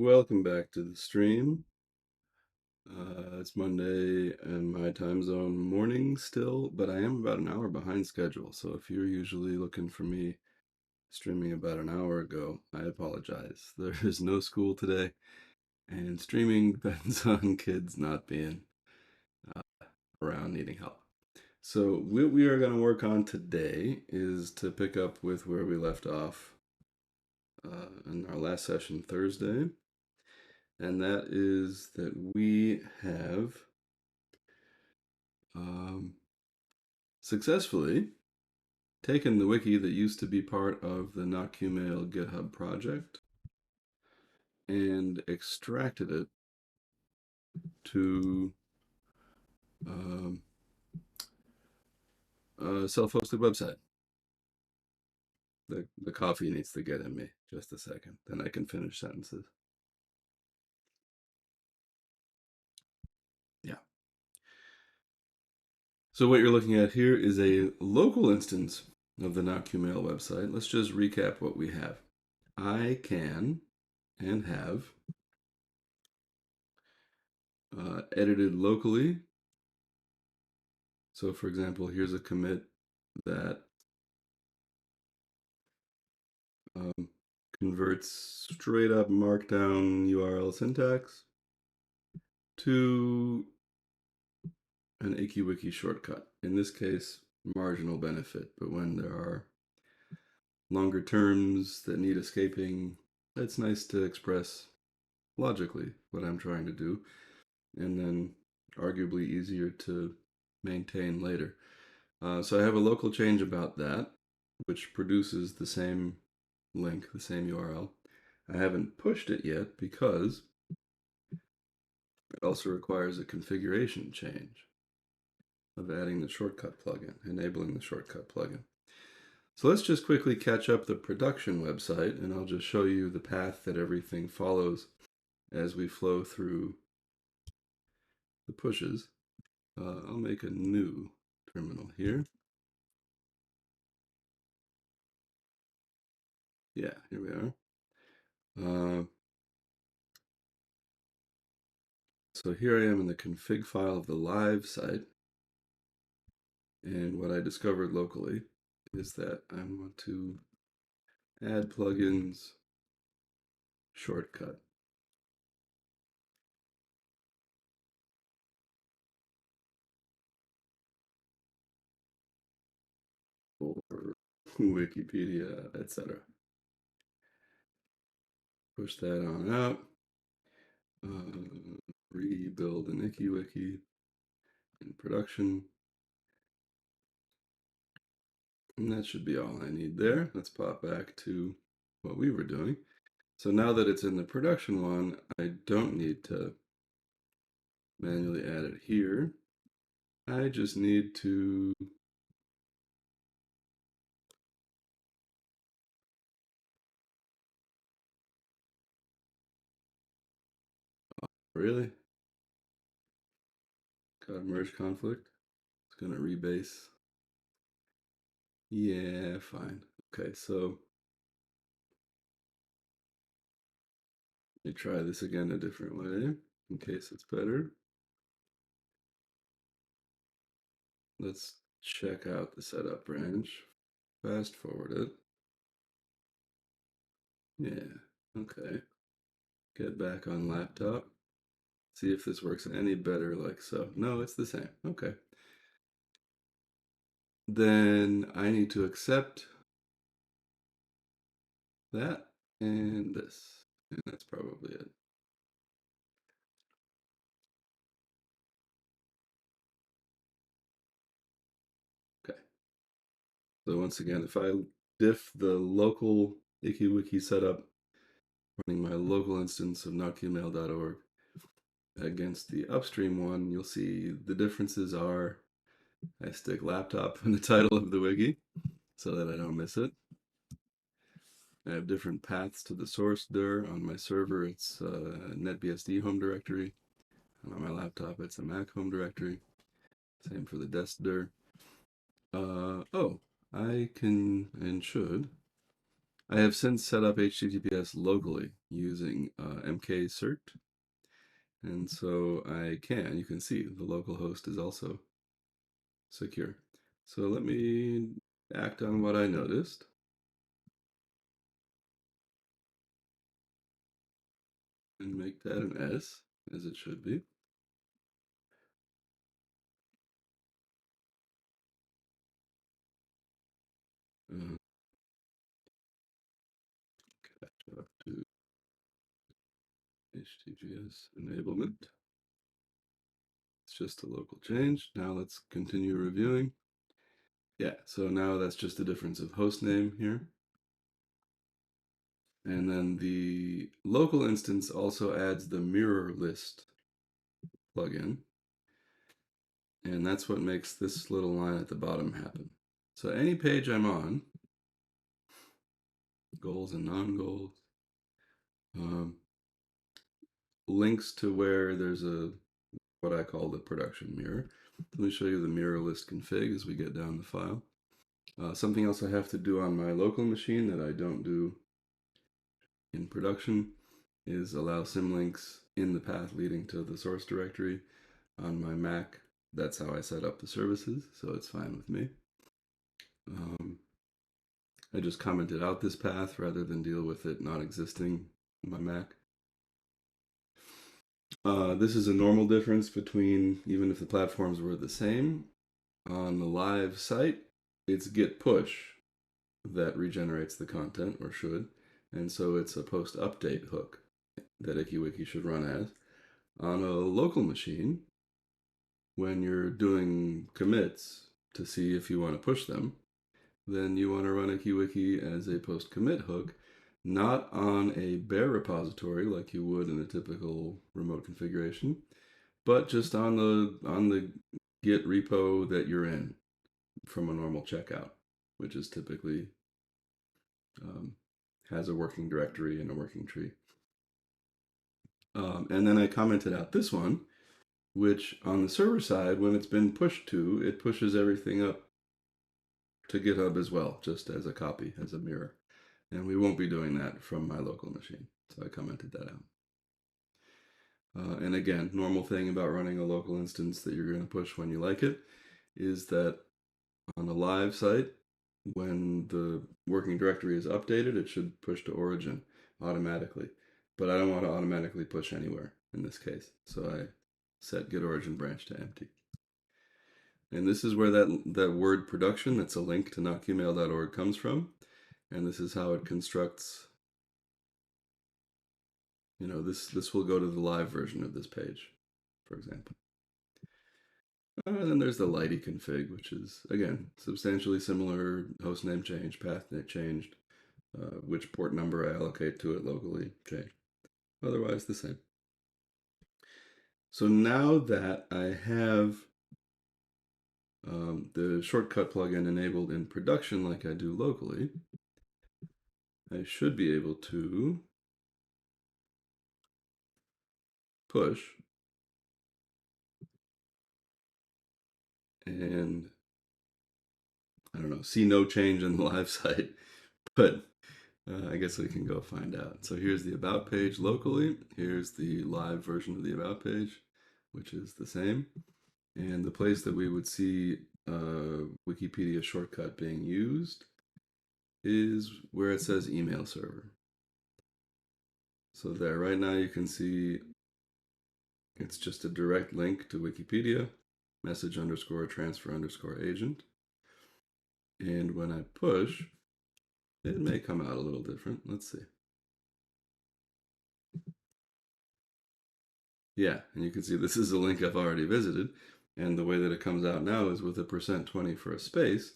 Welcome back to the stream. It's Monday and my time zone morning still, but I am about an hour behind schedule. So if you're usually looking for me streaming about an hour ago, I apologize. There is no school today, and streaming depends on kids not being uh, around needing help. So what we are going to work on today is to pick up with where we left off in our last session Thursday. And that is that we have um, successfully taken the wiki that used to be part of the NotQmail GitHub project and extracted it to um, a self-hosted website. The coffee needs to get in me. Just a second, then I can finish sentences. Yeah. So what you're looking at here is a local instance of the NotQmail website. Let's just recap what we have. I can and have edited locally. So for example, here's a commit that um, converts straight up markdown URL syntax to an ikiwiki shortcut. In this case, marginal benefit, but when there are longer terms that need escaping, it's nice to express logically what I'm trying to do, and then arguably easier to maintain later. So I have a local change about that, which produces the same link, the same URL. I haven't pushed it yet because it also requires a configuration change of adding the shortcut plugin, enabling the shortcut plugin. So let's just quickly catch up the production website, and I'll just show you the path that everything follows as we flow through the pushes. I'll make a new terminal here. Yeah, here we are. So here I am in the config file of the live site. And what I discovered locally is that I want to add plugins shortcut. For Wikipedia, etc. Push that on out. Rebuild an ikiwiki in production. And that should be all I need there. Let's pop back to what we were doing. So now that it's in the production one, I don't need to manually add it here. I just need to really got a merge conflict. It's gonna rebase. Yeah, fine. Okay, so let me try this again a different way in case it's better. Let's check out the setup branch. Fast forward it. Yeah, okay. Get back on laptop. See if this works any better like so. No, it's the same. Okay. Then I need to accept that and this. And that's probably it. Okay. So once again, if I diff the local ikiwiki setup running my local instance of notqmail.org against the upstream one, you'll see the differences are I stick laptop in the title of the wiki so that I don't miss it. I have different paths to the source dir. On my server, it's NetBSD home directory. And on my laptop, it's a Mac home directory. Same for the desk dir. Oh, I can and should I have since set up HTTPS locally using mkgsrc, and so you can see the local host is also secure. So let me act on what I noticed. And make that an S, as it should be. Catch up to HTTPS enablement. It's just a local change. Now let's continue reviewing. Yeah, so now that's just a difference of host name here. And then the local instance also adds the mirror list plugin. And that's what makes this little line at the bottom happen. So any page I'm on, goals and non-goals, links to where there's what I call the production mirror. Let me show you the mirror list config as we get down the file. Something else I have to do on my local machine that I don't do in production is allow symlinks in the path leading to the source directory. On my Mac, that's how I set up the services, so it's fine with me. I just commented out this path rather than deal with it not existing in my Mac. This is a normal difference between, even if the platforms were the same, on the live site, it's git push that regenerates the content, or should, and so it's a post update hook that ikiwiki should run as. On a local machine, when you're doing commits to see if you want to push them, then you want to run ikiwiki as a post commit hook, not on a bare repository like you would in a typical remote configuration, but just on the Git repo that you're in from a normal checkout, which is typically has a working directory and a working tree. And then I commented out this one, which on the server side, when it's been pushed to, it pushes everything up to GitHub as well, just as a copy, as a mirror. And we won't be doing that from my local machine. So I commented that out. And again, normal thing about running a local instance that you're going to push when you like it is that on a live site, when the working directory is updated, it should push to origin automatically. But I don't want to automatically push anywhere in this case. So I set get origin branch to empty. And this is where that word production, that's a link to notqmail.org, comes from. And this is how it constructs, this will go to the live version of this page, for example. And then there's the Lighty config, which is, again, substantially similar. Hostname changed, pathnet changed, which port number I allocate to it locally changed. Otherwise, the same. So now that I have the shortcut plugin enabled in production like I do locally, I should be able to push and, I don't know, see no change in the live site, but I guess we can go find out. So here's the about page locally. Here's the live version of the about page, which is the same. And the place that we would see Wikipedia shortcut being used is where it says email server. So there, right now you can see it's just a direct link to Wikipedia, message underscore transfer underscore agent. And when I push, it may come out a little different. Let's see. Yeah, and you can see this is a link I've already visited. And the way that it comes out now is with a %20 for a space,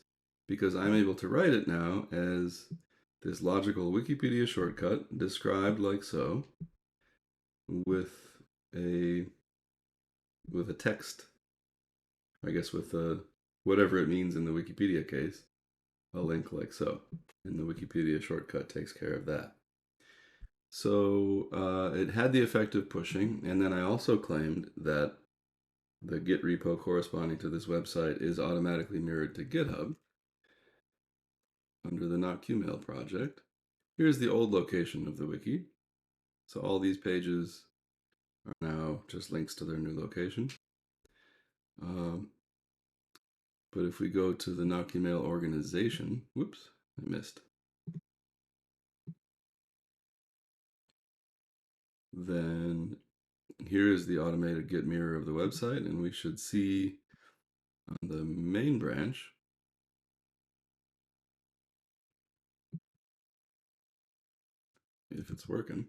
because I'm able to write it now as this logical Wikipedia shortcut described like so, with a text, I guess with whatever it means in the Wikipedia case, a link like so. And the Wikipedia shortcut takes care of that. So it had the effect of pushing, and then I also claimed that the Git repo corresponding to this website is automatically mirrored to GitHub under the notqmail project. Here's the old location of the wiki. So all these pages are now just links to their new location. But if we go to the Nocumale organization, whoops, I missed. Then here is the automated get mirror of the website, and we should see on the main branch if it's working.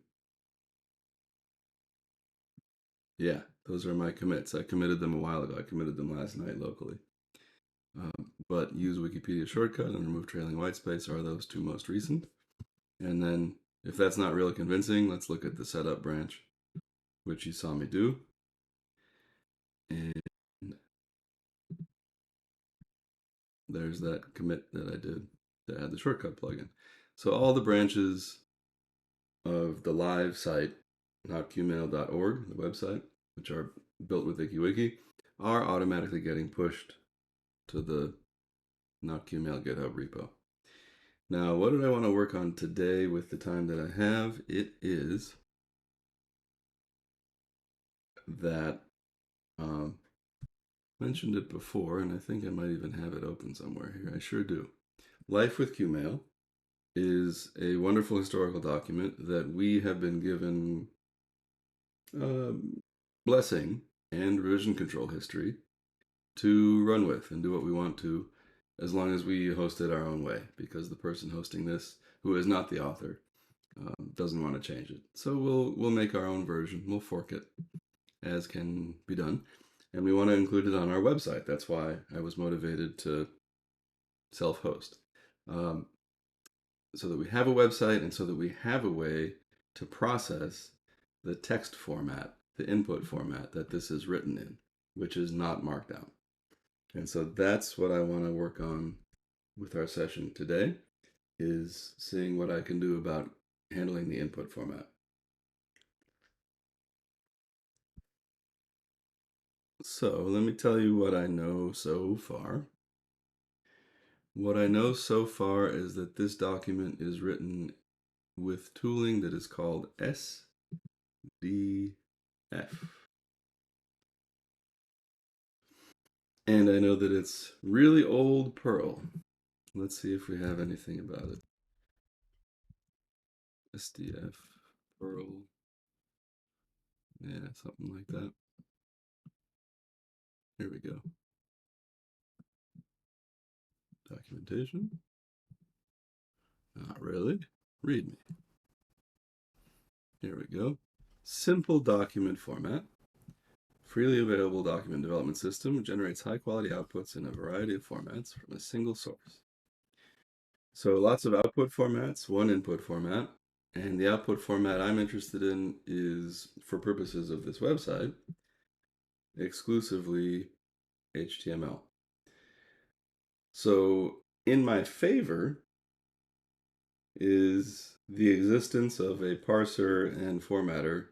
Yeah, those are my commits. I committed them a while ago. I committed them last night locally. But use Wikipedia shortcut and remove trailing whitespace are those two most recent. And then if that's not really convincing, let's look at the setup branch, which you saw me do. And there's that commit that I did to add the shortcut plugin. So all the branches of the live site, notqmail.org, the website, which are built with ikiwiki, are automatically getting pushed to the notqmail GitHub repo. Now, what did I want to work on today with the time that I have? It is that mentioned it before, and I think I might even have it open somewhere here. I sure do. Life with Qmail is a wonderful historical document that we have been given blessing and revision control history to run with and do what we want to, as long as we host it our own way, because the person hosting this, who is not the author, doesn't want to change it. So we'll make our own version. We'll fork it as can be done. And we want to include it on our website. That's why I was motivated to self-host. So that we have a website and so that we have a way to process the text format, the input format that this is written in, which is not Markdown. And so that's what I want to work on with our session today, is seeing what I can do about handling the input format. So let me tell you what I know so far. What I know so far is that this document is written with tooling that is called SDF. And I know that it's really old Perl. Let's see if we have anything about it. SDF, Perl. Yeah, something like that. Here we go. Documentation. Not really. Read me. Here we go. Simple document format. Freely available document development system generates high quality outputs in a variety of formats from a single source. So lots of output formats, one input format, and the output format I'm interested in is, for purposes of this website, exclusively HTML. So in my favor is the existence of a parser and formatter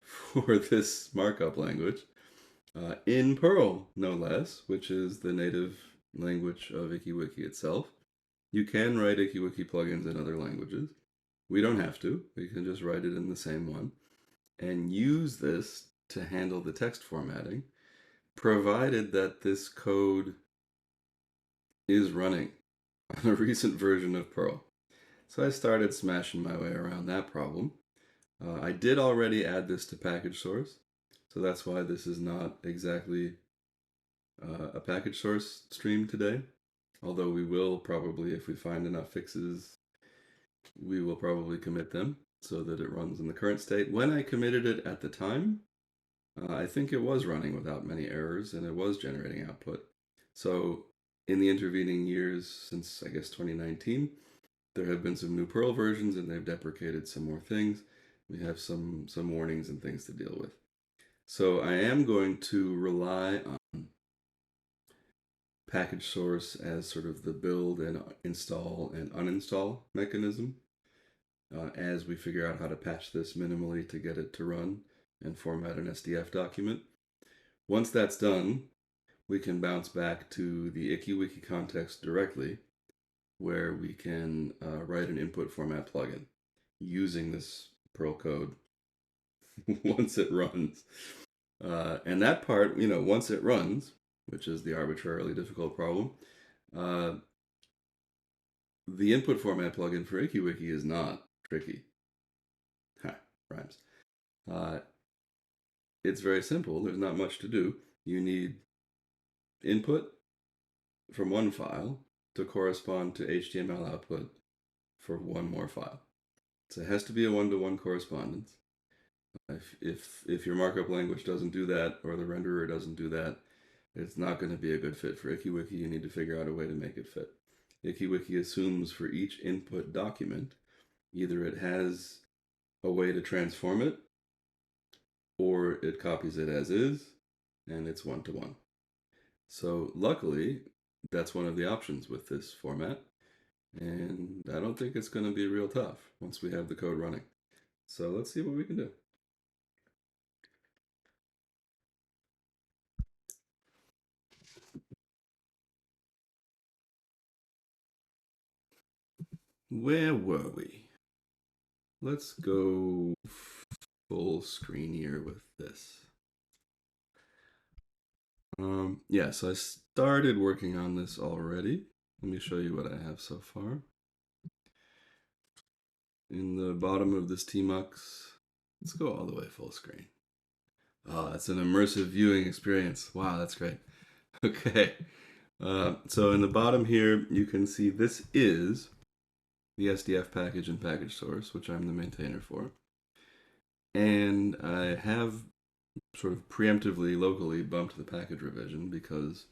for this markup language in Perl, no less, which is the native language of ikiwiki itself. You can write ikiwiki plugins in other languages. We don't have to. We can just write it in the same one and use this to handle the text formatting, provided that this code is running on a recent version of Perl. So I started smashing my way around that problem. I did already add this to package source, so that's why this is not exactly a package source stream today. Although we will probably, if we find enough fixes, we will probably commit them so that it runs in the current state. When I committed it at the time, I think it was running without many errors and it was generating output. So in the intervening years, since I guess 2019, there have been some new Perl versions and they've deprecated some more things. We have some warnings and things to deal with. So I am going to rely on package source as sort of the build and install and uninstall mechanism as we figure out how to patch this minimally to get it to run and format an SDF document. Once that's done, we can bounce back to the ikiwiki context directly where we can write an input format plugin using this Perl code once it runs. And that part, once it runs, which is the arbitrarily difficult problem, the input format plugin for ikiwiki is not tricky. Ha, rhymes. It's very simple. There's not much to do. You need input from one file to correspond to HTML output for one more file. So it has to be a one-to-one correspondence. If your markup language doesn't do that, or the renderer doesn't do that, it's not going to be a good fit for ikiwiki. You need to figure out a way to make it fit. ikiwiki assumes for each input document, either it has a way to transform it, or it copies it as is, and it's one-to-one. So luckily, that's one of the options with this format. And I don't think it's going to be real tough once we have the code running. So let's see what we can do. Where were we? Let's go full screen here with this. Yeah, so I started working on this already. Let me show you what I have so far. In the bottom of this tmux, let's go all the way full screen. Oh, it's an immersive viewing experience. Wow, that's great. Okay, so in the bottom here, you can see this is the SDF package and package source, which I'm the maintainer for. And I have sort of preemptively locally bumped the package revision because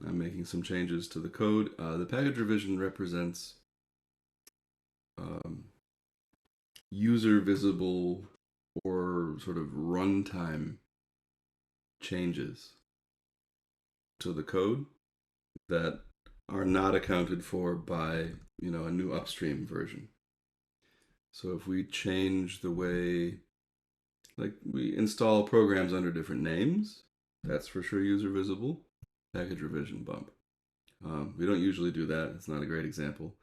I'm making some changes to the code. The package revision represents user visible or sort of runtime changes to the code that are not accounted for by a new upstream version. So if we change the way, like we install programs under different names, that's for sure user visible. Package revision bump. We don't usually do that. It's not a great example.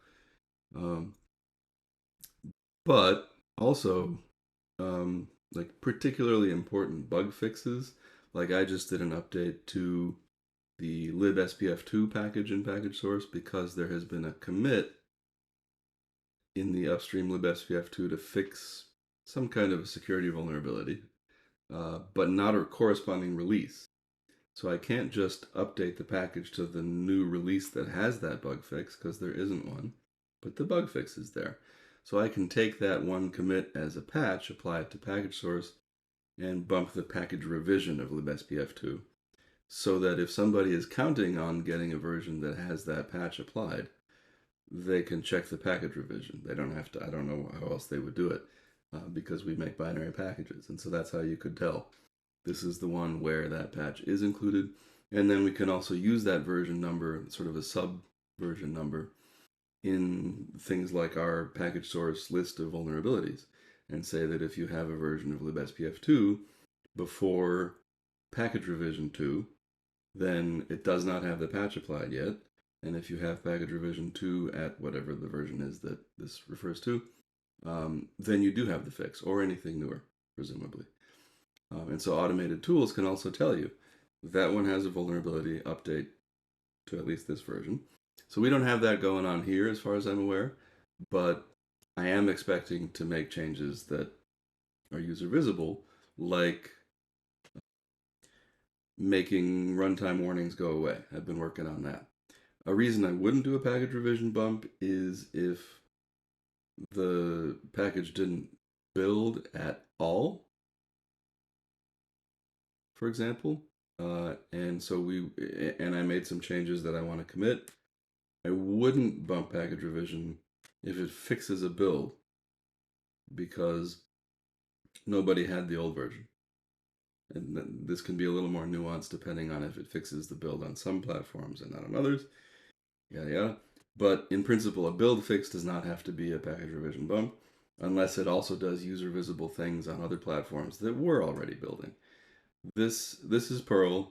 But also, like particularly important bug fixes, like I just did an update to the libspf2 package and package source because there has been a commit in the upstream libspf2 to fix some kind of a security vulnerability, but not a corresponding release. So I can't just update the package to the new release that has that bug fix because there isn't one, but the bug fix is there. So I can take that one commit as a patch, apply it to package source, and bump the package revision of libspf2 so that if somebody is counting on getting a version that has that patch applied, they can check the package revision. They don't have to, I don't know how else they would do it because we make binary packages. And so that's how you could tell this is the one where that patch is included. And then we can also use that version number, sort of a sub version number, in things like our package source list of vulnerabilities and say that if you have a version of libspf2 before package revision 2, then it does not have the patch applied yet. And if you have package revision 2 at whatever the version is that this refers to, then you do have the fix, or anything newer, presumably. And so automated tools can also tell you that one has a vulnerability, update to at least this version. So we don't have that going on here as far as I'm aware, but I am expecting to make changes that are user visible, like making runtime warnings go away. I've been working on that. A reason I wouldn't do a package revision bump is if the package didn't build at all, for example. And so I made some changes that I want to commit. I wouldn't bump package revision if it fixes a build because nobody had the old version. And this can be a little more nuanced depending on if it fixes the build on some platforms and not on others. Yada yada. But in principle, a build fix does not have to be a package revision bump unless it also does user visible things on other platforms that we're already building. This is Perl.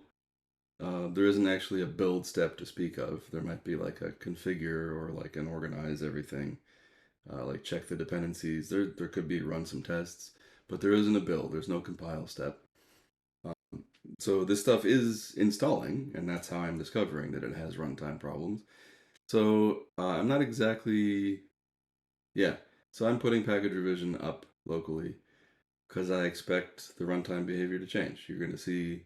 There isn't actually a build step to speak of. There might be like a configure or like an organize everything, like check the dependencies. There could be run some tests, but there isn't a build. There's no compile step. So this stuff is installing, and that's how I'm discovering that it has runtime problems. So I'm not exactly, yeah. So I'm putting package revision up locally because I expect the runtime behavior to change. You're going to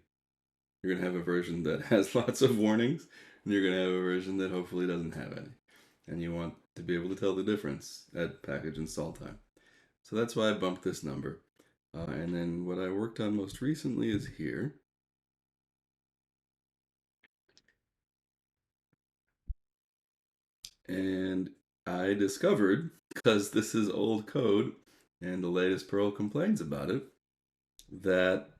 have a version that has lots of warnings, and you're going to have a version that hopefully doesn't have any. And you want to be able to tell the difference at package install time. So that's why I bumped this number. And then what I worked on most recently is here. And I discovered, because this is old code and the latest Perl complains about it, that,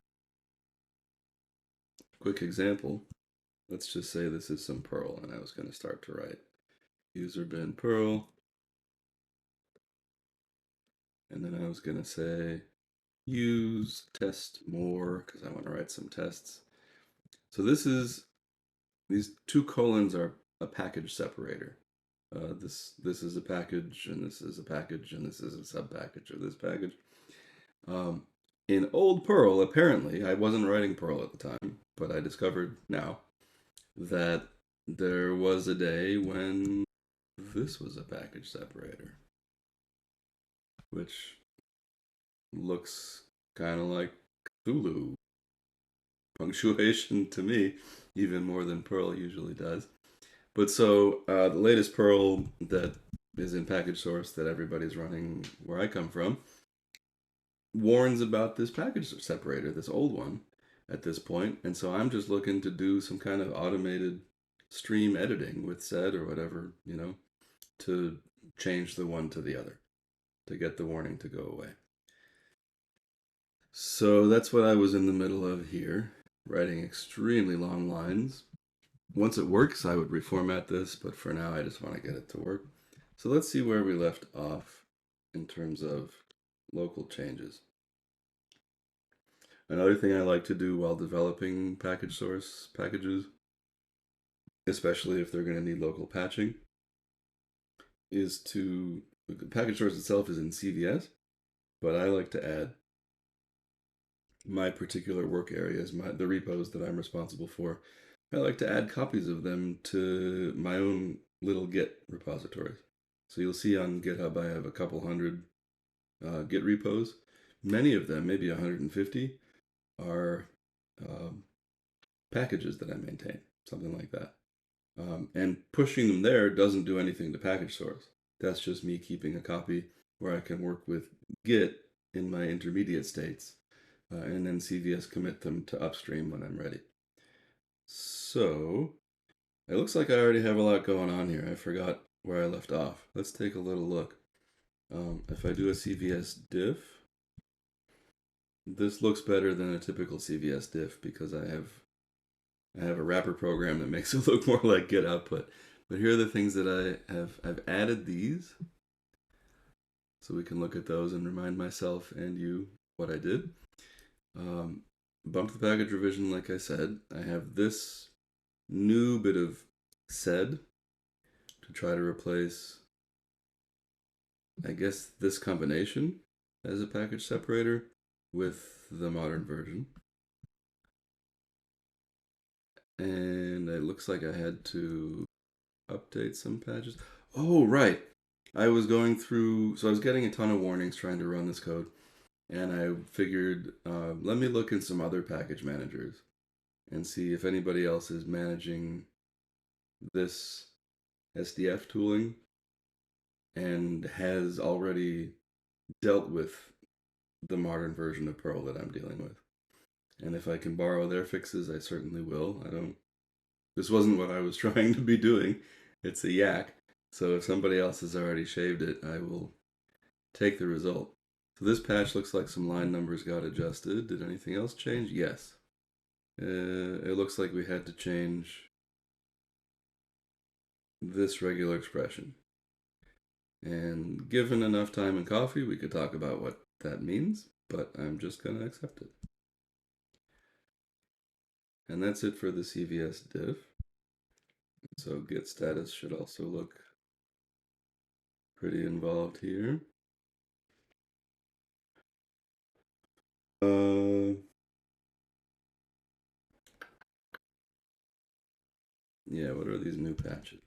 quick example, let's just say this is some Perl, and I was going to start to write user bin Perl, and then I was going to say use test more, because I want to write some tests. So these two colons are a package separator. This is a package, and this is a package, and this is a sub-package of this package. In old Perl, apparently, I wasn't writing Perl at the time, but I discovered now that there was a day when this was a package separator, which looks kind of like Cthulhu punctuation to me, even more than Perl usually does. But so the latest Perl that is in package source that everybody's running where I come from warns about this package separator, this old one, at this point. And so I'm just looking to do some kind of automated stream editing with sed or whatever, to change the one to the other, to get the warning to go away. So that's what I was in the middle of here, writing extremely long lines. Once it works, I would reformat this, but for now I just want to get it to work. So let's see where we left off in terms of local changes. Another thing I like to do while developing package source packages, especially if they're going to need local patching, is to, the package source itself is in CVS, but I like to add my particular work areas, the repos that I'm responsible for. I like to add copies of them to my own little Git repositories. So you'll see on GitHub I have a couple hundred Git repos. Many of them, maybe 150, are packages that I maintain, something like that. And pushing them there doesn't do anything to package source. That's just me keeping a copy where I can work with Git in my intermediate states, and then CVS commit them to upstream when I'm ready. So it looks like I already have a lot going on here. I forgot where I left off. Let's take a little look. If I do a CVS diff, this looks better than a typical CVS diff because I have a wrapper program that makes it look more like Git output. But here are the things that I've added these, so we can look at those and remind myself and you what I did. Bump the package revision, like I said. I have this new bit of sed to try to replace, I guess, this combination as a package separator with the modern version. And it looks like I had to update some patches. Oh, right. I was going through, so I was getting a ton of warnings trying to run this code. And I figured, let me look in some other package managers and see if anybody else is managing this SDF tooling and has already dealt with the modern version of Perl that I'm dealing with. And if I can borrow their fixes, I certainly will. This wasn't what I was trying to be doing. It's a yak. So if somebody else has already shaved it, I will take the result. So this patch looks like some line numbers got adjusted. Did anything else change? Yes. It looks like we had to change this regular expression. And given enough time and coffee, we could talk about what that means, but I'm just going to accept it. And that's it for the CVS diff. So get status should also look pretty involved here. Yeah, what are these new patches?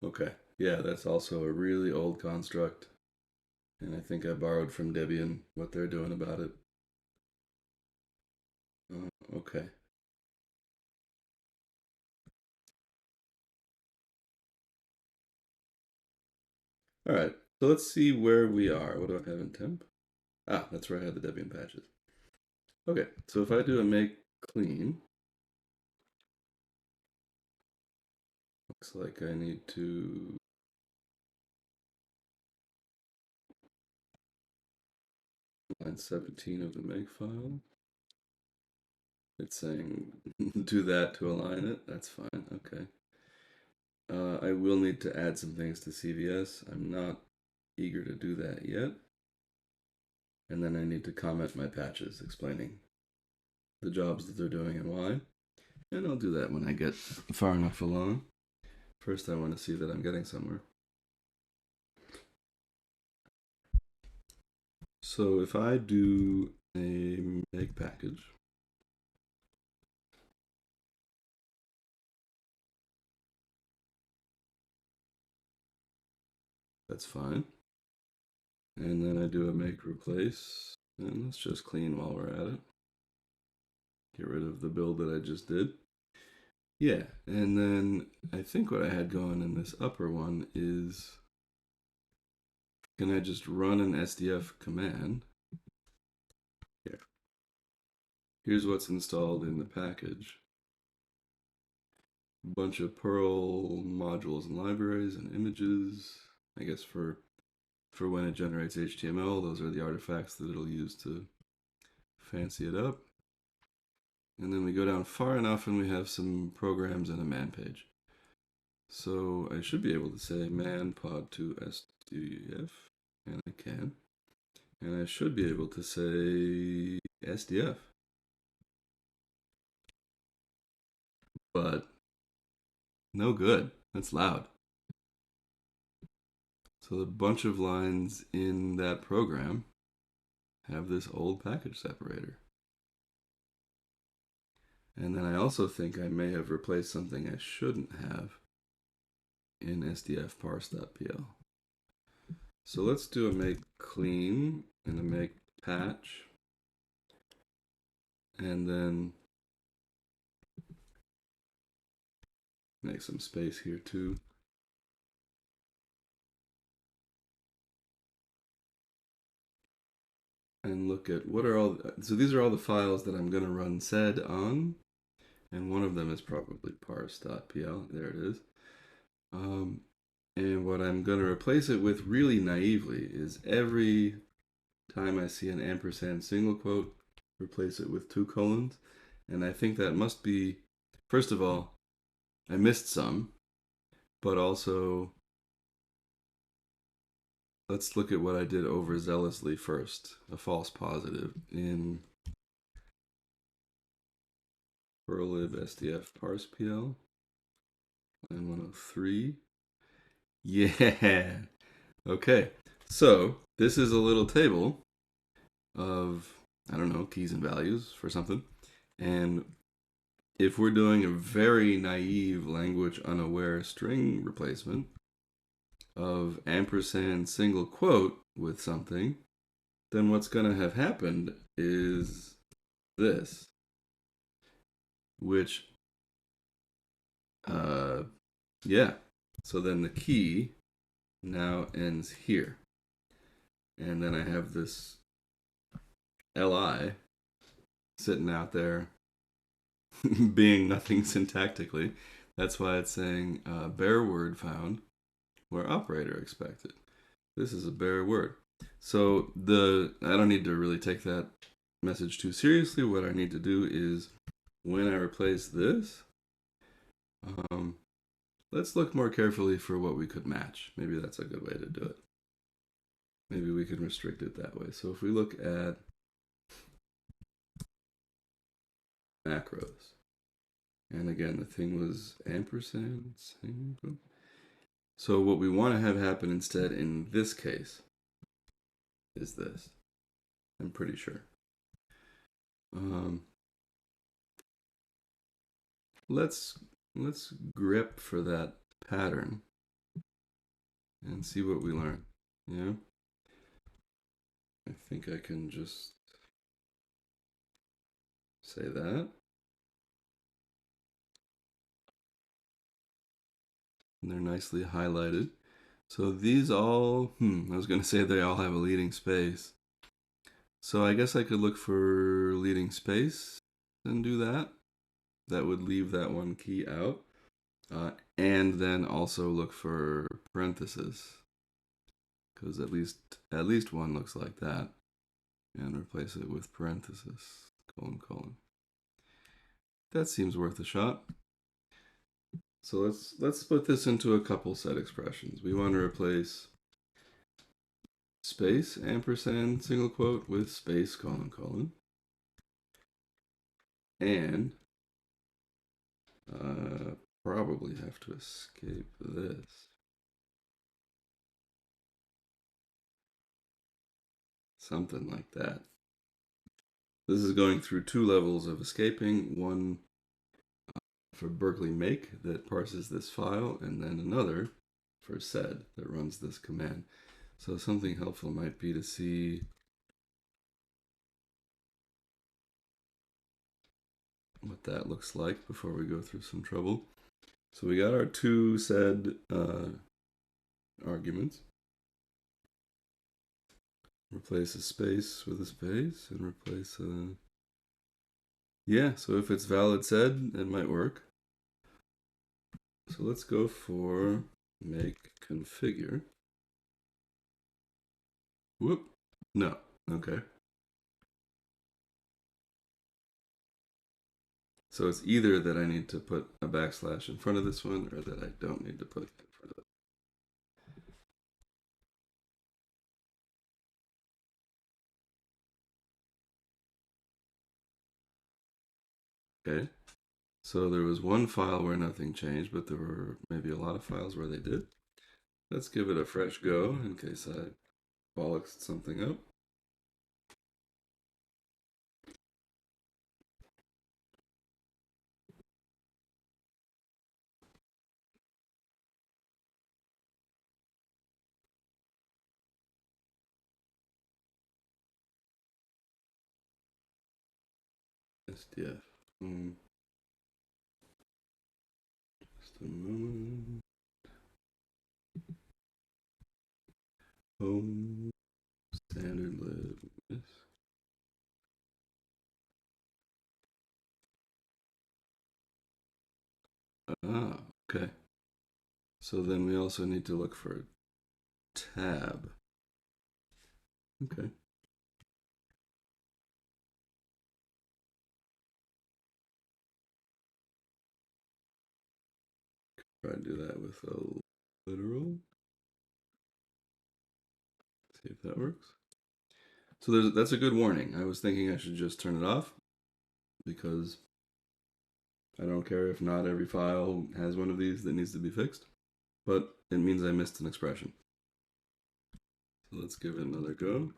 Okay, yeah, that's also a really old construct. And I think I borrowed from Debian what they're doing about it. Okay. All right, so let's see where we are. What do I have in temp? Ah, that's where I had the Debian patches. Okay, so if I do a make clean, looks like I need to line 17 of the make file. It's saying do that to align it. That's fine. Okay. I will need to add some things to CVS. I'm not eager to do that yet. And then I need to comment my patches explaining the jobs that they're doing and why. And I'll do that when I get far enough along. First, I want to see that I'm getting somewhere. So if I do a make package, that's fine. And then I do a make replace, and let's just clean while we're at it. Get rid of the build that I just did. Yeah, and then I think what I had going in this upper one is, can I just run an SDF command? Here. Here's what's installed in the package. A bunch of Perl modules and libraries and images. I guess for when it generates HTML, those are the artifacts that it'll use to fancy it up. And then we go down far enough and we have some programs and a man page. So I should be able to say man pod to SDF, and I can. And I should be able to say SDF. But no good. That's loud. So a bunch of lines in that program have this old package separator. And then I also think I may have replaced something I shouldn't have in SDF parse.pl. So let's do a make clean and a make patch. And then make some space here too. And look at what are all, so these are all the files that I'm going to run sed on. And one of them is probably parse.pl. There it is. And what I'm going to replace it with really naively is every time I see an ampersand single quote, replace it with 2 colons. And I think that must be, first of all, I missed some, but also let's look at what I did overzealously first, a false positive in perlib SDF parse PL, line 103. Yeah. Okay. So this is a little table of, I don't know, keys and values for something. And if we're doing a very naive language unaware string replacement of ampersand single quote with something, then what's going to have happened is this, which, yeah. So then the key now ends here. And then I have this li sitting out there being nothing syntactically. That's why it's saying bare word found where operator expected. This is a bare word. So I don't need to really take that message too seriously. What I need to do is when I replace this, let's look more carefully for what we could match. Maybe that's a good way to do it. maybe we can restrict it that way. So if we look at macros, and again, the thing was ampersand. So what we want to have happen instead in this case is this. I'm pretty sure. Let's grep for that pattern and see what we learn. Yeah. I think I can just say that. And they're nicely highlighted. So these all, I was going to say they all have a leading space. So I guess I could look for leading space and do that. That would leave that one key out. And then also look for parentheses, because at least one looks like that, and replace it with parentheses, colon. That seems worth a shot. So let's split this into a couple set expressions. We want to replace space ampersand single quote with space colon, and probably have to escape this. Something like that. This is going through two levels of escaping, one for Berkeley make that parses this file, and then another for sed that runs this command. So something helpful might be to see what that looks like before we go through some trouble. So we got our two sed arguments. Replace a space with a space and replace a... Yeah, so if it's valid sed, it might work. So let's go for make configure. Whoop. No. Okay. So it's either that I need to put a backslash in front of this one or that I don't need to put it in front of it. Okay. So there was one file where nothing changed, but there were maybe a lot of files where they did. Let's give it a fresh go in case I bollocksed something up. SDF. Just a moment. Home standard lib. Yes. Ah, okay. So then we also need to look for a tab. Okay. Try to do that with a literal. See if that works. So that's a good warning. I was thinking I should just turn it off because I don't care if not every file has one of these that needs to be fixed, but it means I missed an expression. So let's give it another go.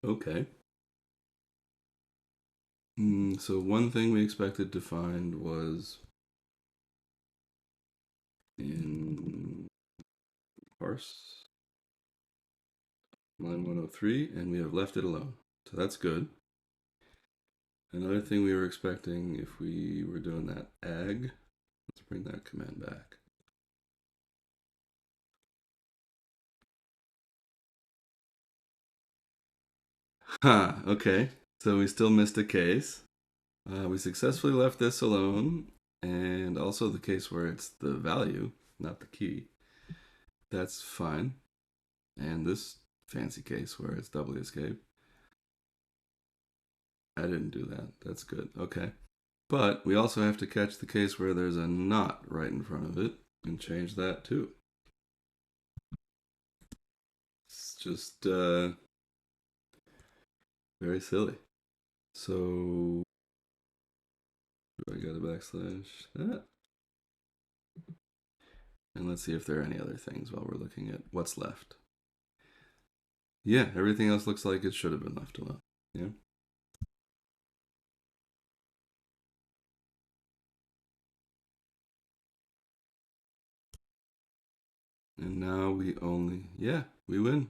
Okay. So one thing we expected to find was in parse line 103, and we have left it alone. So that's good. Another thing we were expecting if we were doing that ag, let's bring that command back. Ha, okay. So we still missed a case. We successfully left this alone, and also the case where it's the value, not the key. That's fine. And this fancy case where it's doubly escape. I didn't do that. That's good. Okay. But we also have to catch the case where there's a not right in front of it and change that too. It's just very silly. So do I got a backslash that? And let's see if there are any other things while we're looking at what's left. Yeah, everything else looks like it should have been left alone. Yeah. And now we only, yeah, we win.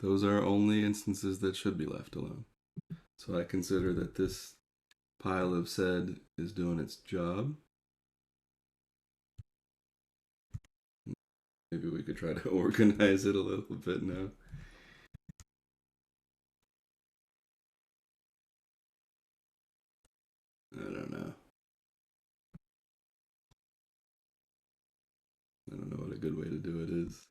Those are only instances that should be left alone. So I consider that this pile of said is doing its job. Maybe we could try to organize it a little bit now. I don't know. I don't know what a good way to do it is.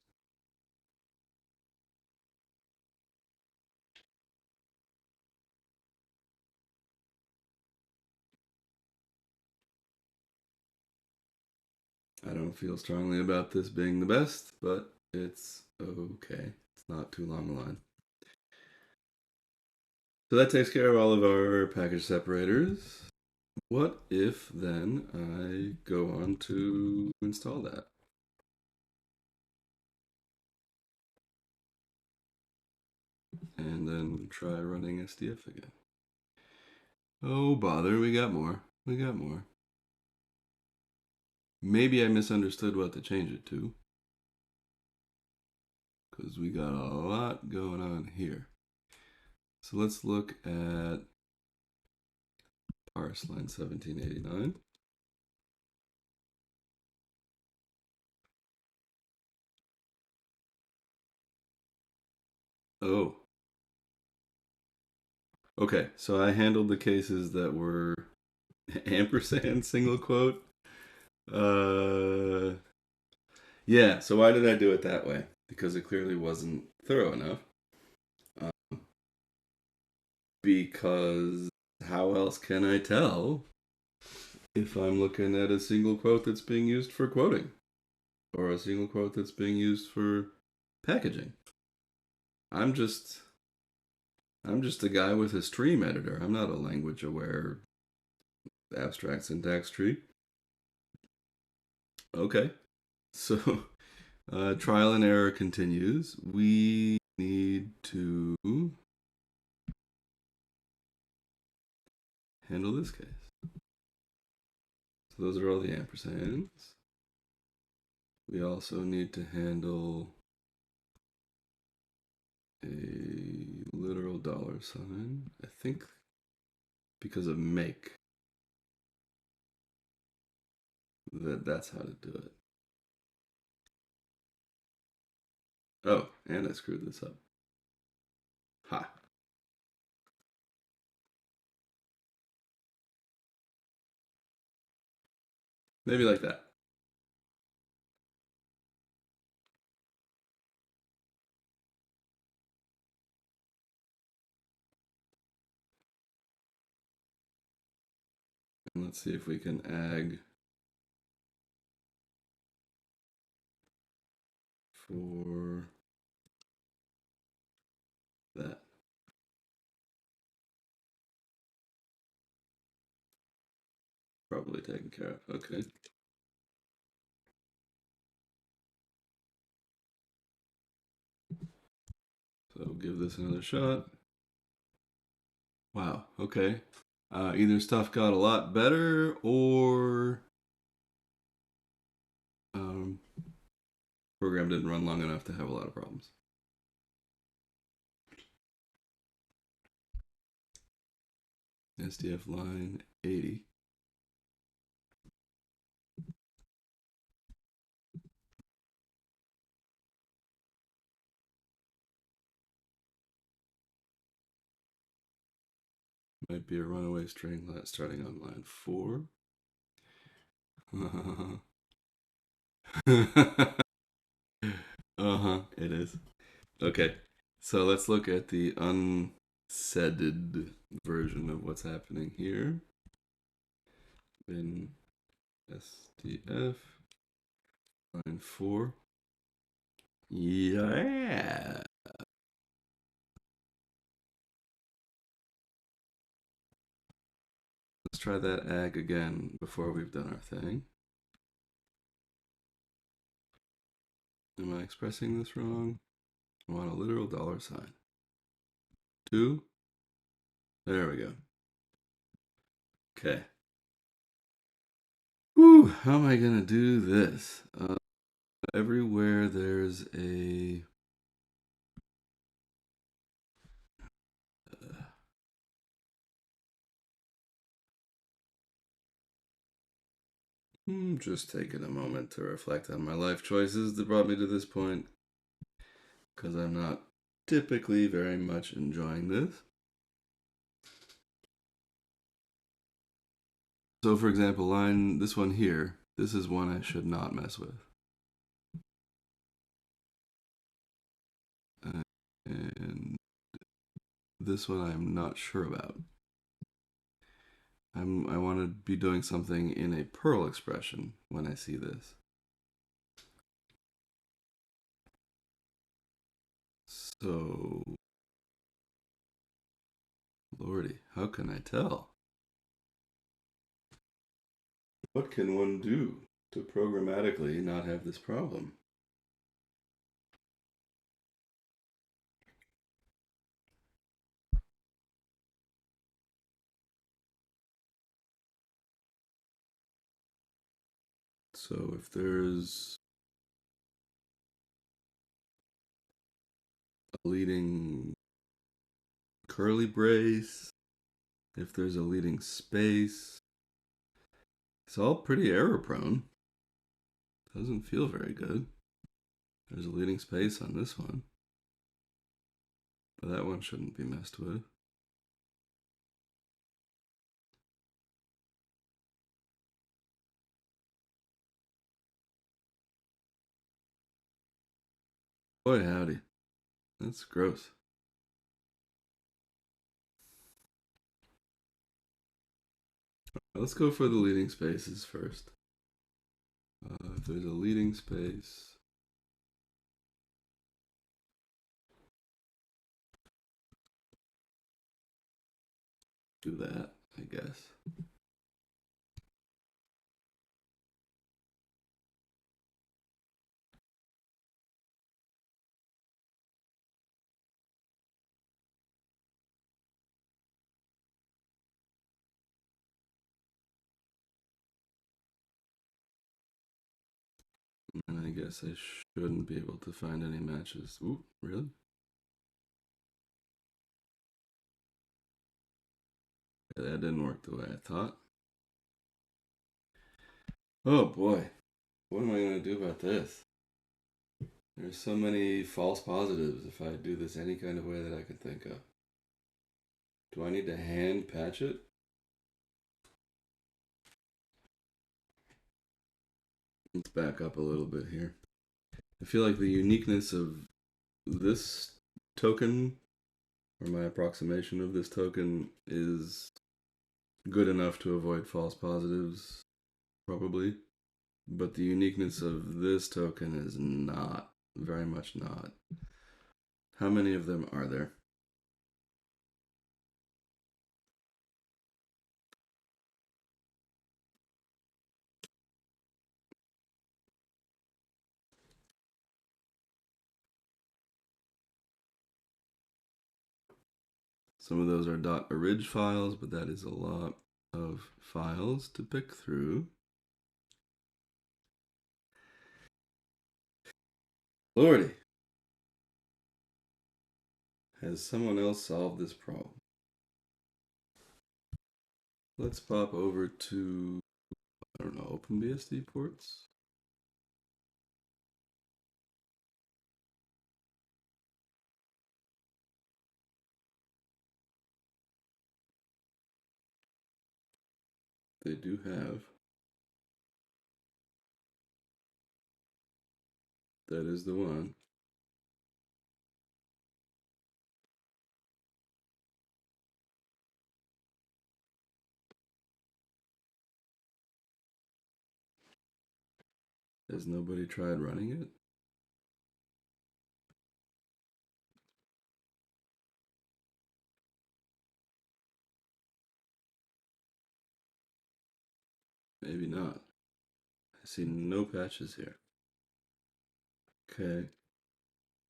I don't feel strongly about this being the best, but it's okay. It's not too long a line. So that takes care of all of our package separators. What if then I go on to install that? And then try running SDF again. Oh, bother, we got more. We got more. Maybe I misunderstood what to change it to. Because we got a lot going on here. So let's look at parse line 1789. Oh. Okay, so I handled the cases that were ampersand single quote. Uh, yeah, so why did I do it that way? Because it clearly wasn't thorough enough. Because how else can I tell if I'm looking at a single quote that's being used for quoting or a single quote that's being used for packaging? I'm just a guy with a stream editor. I'm not a language aware abstract syntax tree. Okay. So trial and error continues. We need to handle this case. So those are all the ampersands. We also need to handle a literal $sign. I think because of make that's how to do it. Oh, and I screwed this up. Ha. Maybe like that. And let's see if we can ag for that. Probably taken care of. Okay. So give this another shot. Wow. Okay. Either stuff got a lot better or program didn't run long enough to have a lot of problems. SDF line 80. Might be a runaway string starting on line 4. It is. Okay, so let's look at the unsaided version of what's happening here. in SDF line 4. Yeah. Let's try that ag again before we've done our thing. Am I expressing this wrong? I want a literal $sign. 2. There we go. Okay. Whew, how am I going to do this? Everywhere there's a... just taking a moment to reflect on my life choices that brought me to this point, because I'm not typically very much enjoying this. So for example, this one here, this is one I should not mess with. And this one I'm not sure about. I want to be doing something in a Perl expression when I see this. So, lordy, how can I tell? What can one do to programmatically not have this problem? So if there's a leading curly brace, if there's a leading space, it's all pretty error prone. Doesn't feel very good. There's a leading space on this one, but that one shouldn't be messed with. Boy howdy, that's gross. Let's go for the leading spaces first. If there's a leading space, do that, I guess. And I guess I shouldn't be able to find any matches. Ooh, really? That didn't work the way I thought. Oh boy, what am I going to do about this? There's so many false positives if I do this any kind of way that I can think of. Do I need to hand patch it? Let's back up a little bit here. I feel like the uniqueness of this token, or my approximation of this token, is good enough to avoid false positives, probably. But the uniqueness of this token is not, very much not. How many of them are there? Some of those are .orig files, but that is a lot of files to pick through. Lordy, has someone else solved this problem? Let's pop over to, I don't know, OpenBSD ports. They do have. That is the one. Has nobody tried running it? Maybe not. I see no patches here. Okay.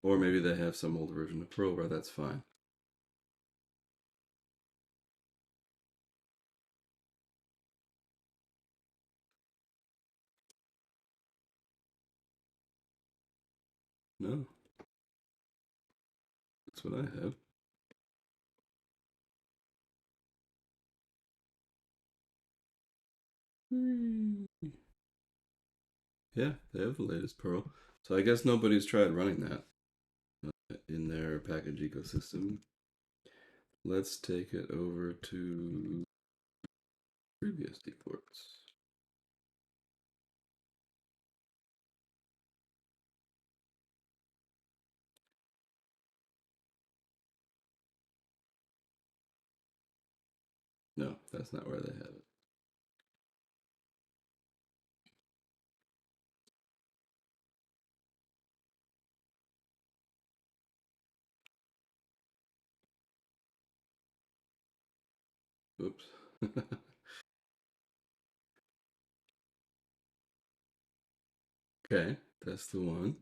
Or maybe they have some old version of Perl where that's fine. No, that's what I have. Yeah, they have the latest Perl. So I guess nobody's tried running that in their package ecosystem. Let's take it over to previous deports. No, that's not where they have it. Oops. Okay, that's the one.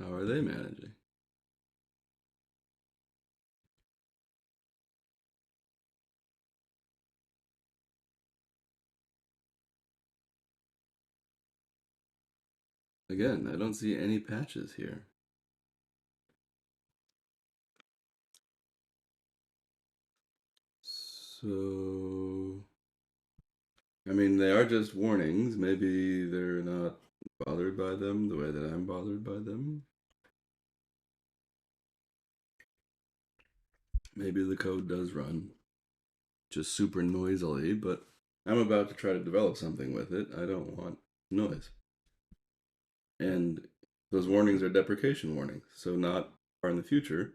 How are they managing? Again, I don't see any patches here. So, I mean, they are just warnings. Maybe they're not bothered by them the way that I'm bothered by them. Maybe the code does run just super noisily, but I'm about to try to develop something with it. I don't want noise. And those warnings are deprecation warnings. So not far in the future,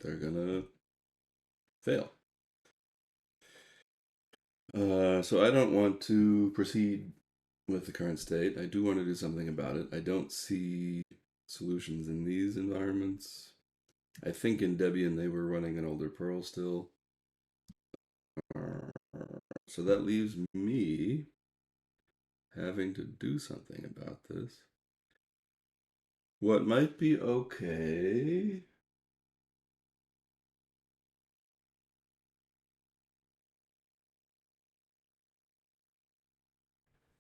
they're gonna fail. So I don't want to proceed with the current state. I do want to do something about it. I don't see solutions in these environments. I think in Debian they were running an older Perl still. So that leaves me having to do something about this. What might be okay.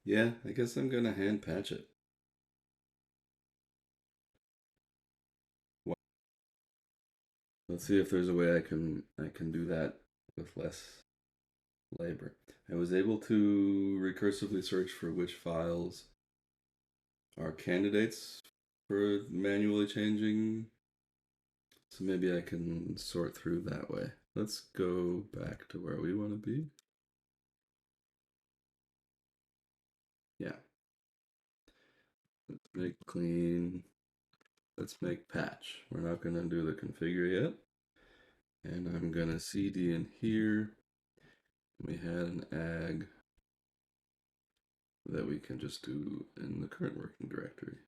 Yeah, I guess I'm gonna hand patch it. Let's see if there's a way I can do that with less labor. I was able to recursively search for which files are candidates for manually changing. So maybe I can sort through that way. Let's go back to where we want to be. Yeah. Let's make clean. Let's make patch. We're not going to do the configure yet. And I'm going to cd in here. We had an ag that we can just do in the current working directory.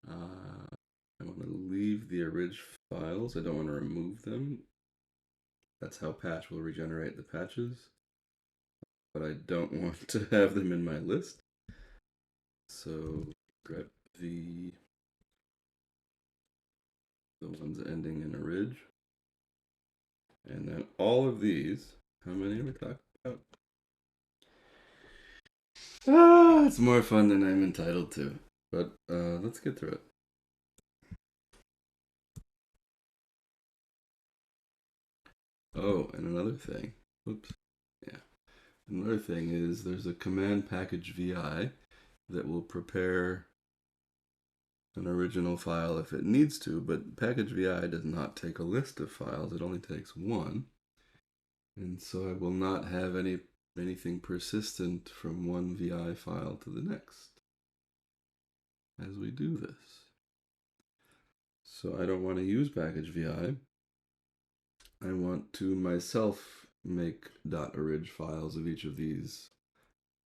I want to leave the orig files. I don't want to remove them. That's how patch will regenerate the patches. But I don't want to have them in my list. So grep the ones ending in orig. And then all of these, how many are we talking about? It's more fun than I'm entitled to. But let's get through it. Oh, and another thing. Oops. Yeah. Another thing is there's a command package VI that will prepare an original file if it needs to, but package VI does not take a list of files, it only takes one. And so I will not have anything persistent from one VI file to the next as we do this. So I don't want to use package VI. I want to myself make .orig files of each of these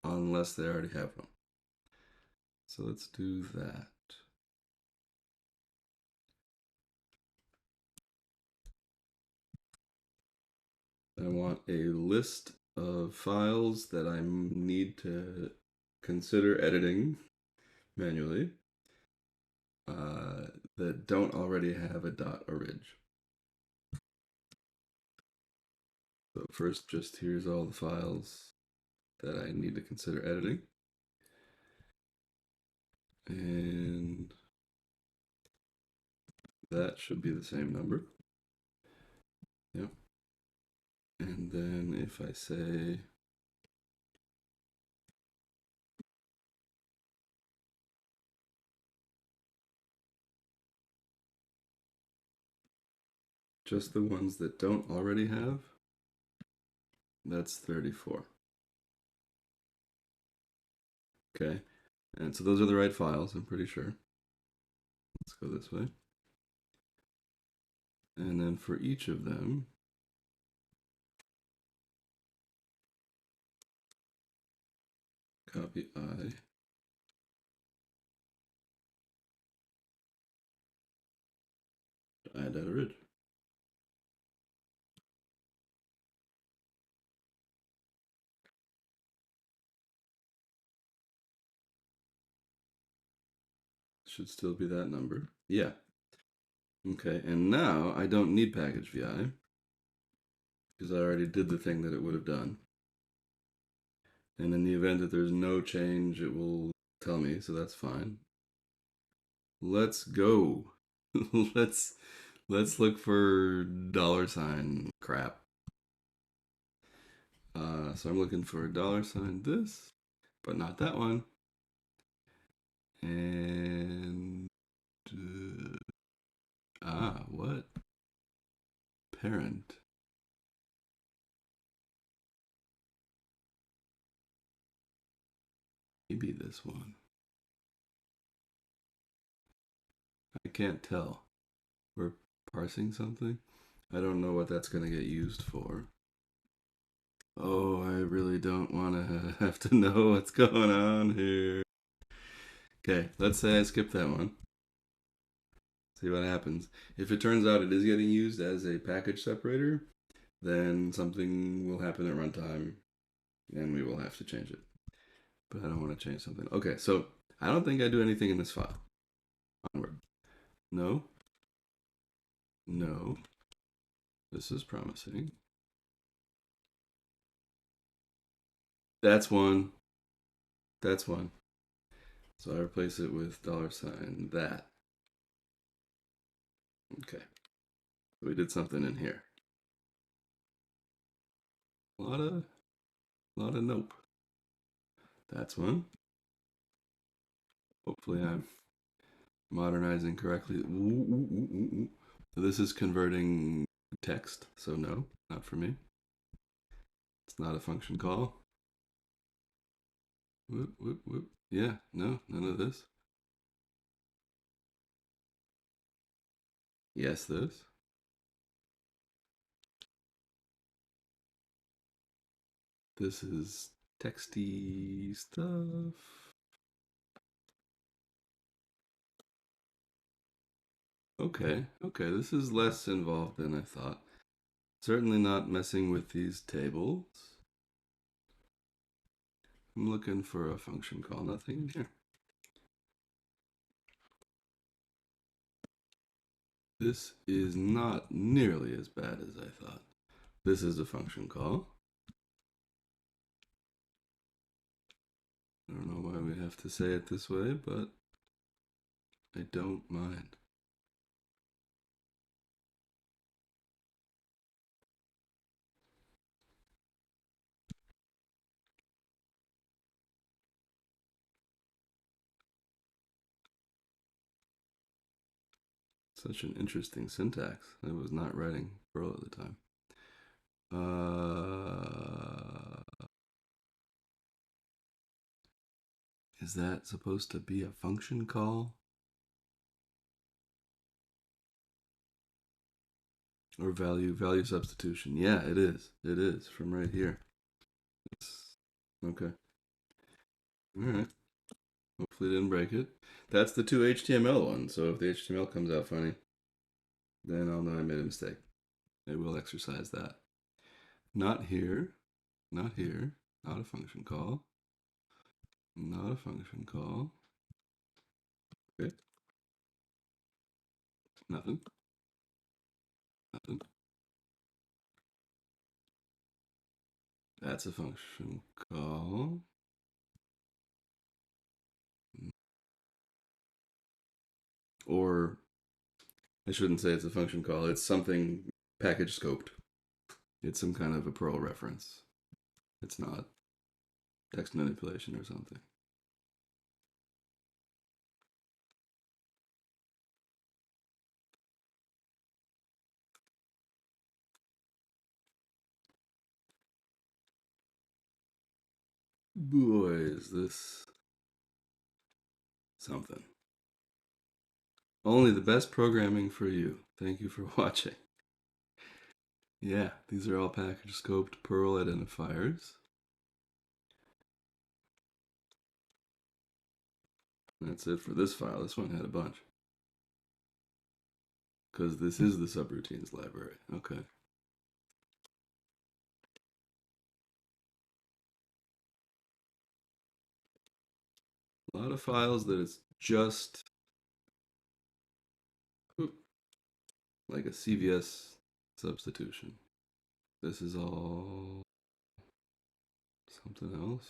unless they already have them. So let's do that. I want a list of files that I need to consider editing manually that don't already have a .orig. So first, just here's all the files that I need to consider editing. And that should be the same number. Yep. And then if I say just the ones that don't already have, that's 34. Okay, and so those are the right files, I'm pretty sure. Let's go this way. And then for each of them, copy I, I.orig. Should still be that number. Yeah. Okay, and now I don't need package VI because I already did the thing that it would have done. And in the event that there's no change, it will tell me, so that's fine. Let's go. let's look for $ crap. So I'm looking for $ this, but not that one. And what? Parent. Maybe this one. I can't tell. We're parsing something? I don't know what that's going to get used for. Oh, I really don't want to have to know what's going on here. Okay, let's say I skip that one. See what happens. If it turns out it is getting used as a package separator, then something will happen at runtime and we will have to change it. But I don't want to change something. Okay, so I don't think I do anything in this file. Onward. No. No. This is promising. That's one. That's one. So I replace it with $that. Okay. So we did something in here. A lot of nope. That's one. Hopefully I'm modernizing correctly. So this is converting text, so no, not for me. It's not a function call. Whoop, whoop, whoop. Yeah, no, none of this. Yes, this. This is texty stuff. Okay, this is less involved than I thought. Certainly not messing with these tables. I'm looking for a function call, nothing in here. This is not nearly as bad as I thought. This is a function call. I don't know why we have to say it this way, but I don't mind. Such an interesting syntax. I was not writing Perl at the time. Is that supposed to be a function call? Or value substitution. Yeah, it is. It is from right here. It's, okay. All right. Hopefully it didn't break it. That's the two HTML ones. So if the HTML comes out funny, then I'll know I made a mistake. It will exercise that. Not here. Not here. Not a function call. Not a function call. Okay. Nothing. Nothing. That's a function call. Or I shouldn't say it's a function call. It's something package scoped. It's some kind of a Perl reference. It's not text manipulation or something. Boy, is this something. Only the best programming for you. Thank you for watching. Yeah, these are all package scoped Perl identifiers. That's it for this file. This one had a bunch. Because this is the subroutines library. Okay. A lot of files that it's just like a CVS substitution. This is all something else.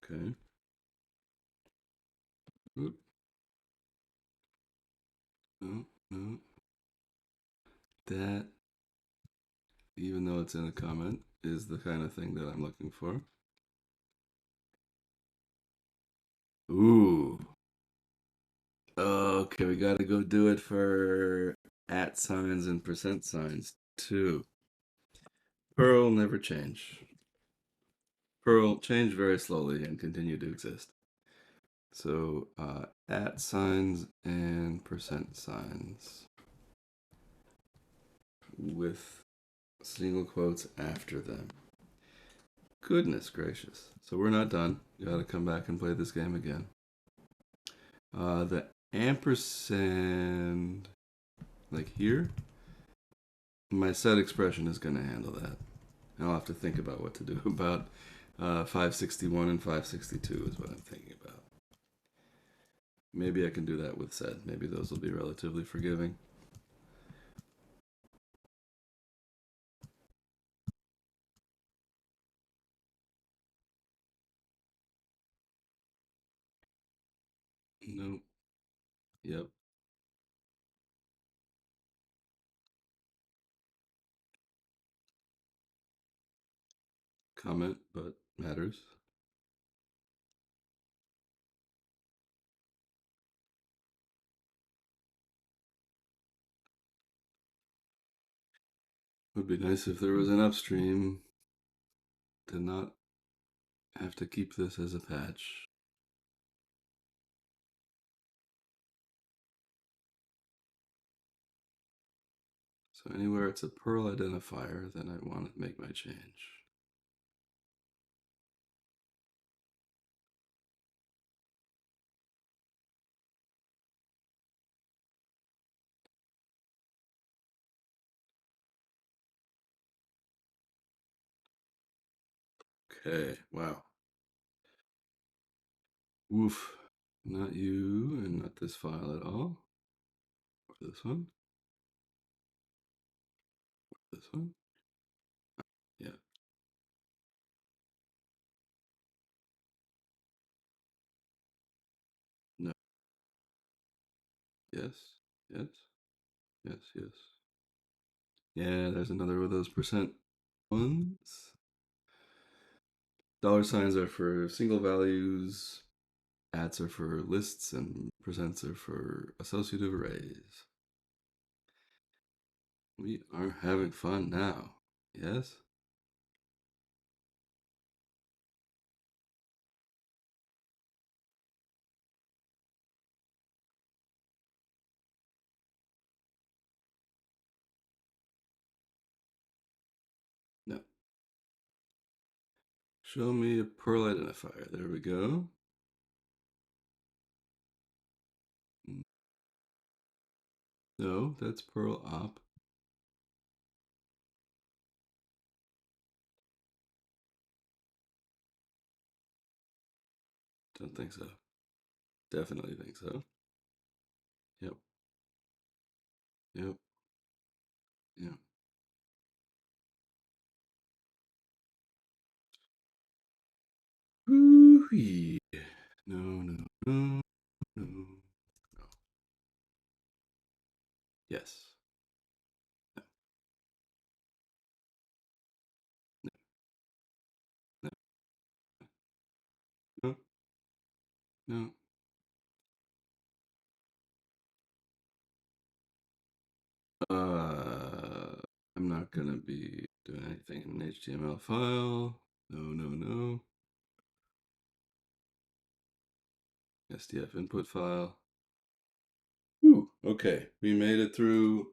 Okay. Oop. No, no. That, even though it's in a comment, is the kind of thing that I'm looking for. Ooh. Okay, we gotta go do it for at signs and percent signs too. Perl never change. Perl change very slowly and continue to exist. So at signs and percent signs with single quotes after them. Goodness gracious. So we're not done. You gotta come back and play this game again. The ampersand, like here, my set expression is gonna handle that. I'll have to think about what to do about 561 and 562 is what I'm thinking about. Maybe I can do that with set. Maybe those will be relatively forgiving. Nope. Yep. Comment, but matters. Would be nice if there was an upstream to not have to keep this as a patch. So anywhere it's a Perl identifier, then I want to make my change. Okay, wow. Woof. Not you, and not this file at all. Or this one. This one. Yeah. No. Yes. Yes. Yes. Yes. Yeah, there's another of those percent ones. Dollar signs are for single values. Ats are for lists, and percents are for associative arrays. We are having fun now. Yes? Show me a Perl identifier. There we go. No, that's Perl op. Don't think so. Definitely think so. Yep. Yep. Yep. Ooh-wee. No, no, no, no, no. Yes. No, no, no. I'm not gonna be doing anything in an HTML file. No, no, no. SDF input file. Ooh, okay. We made it through.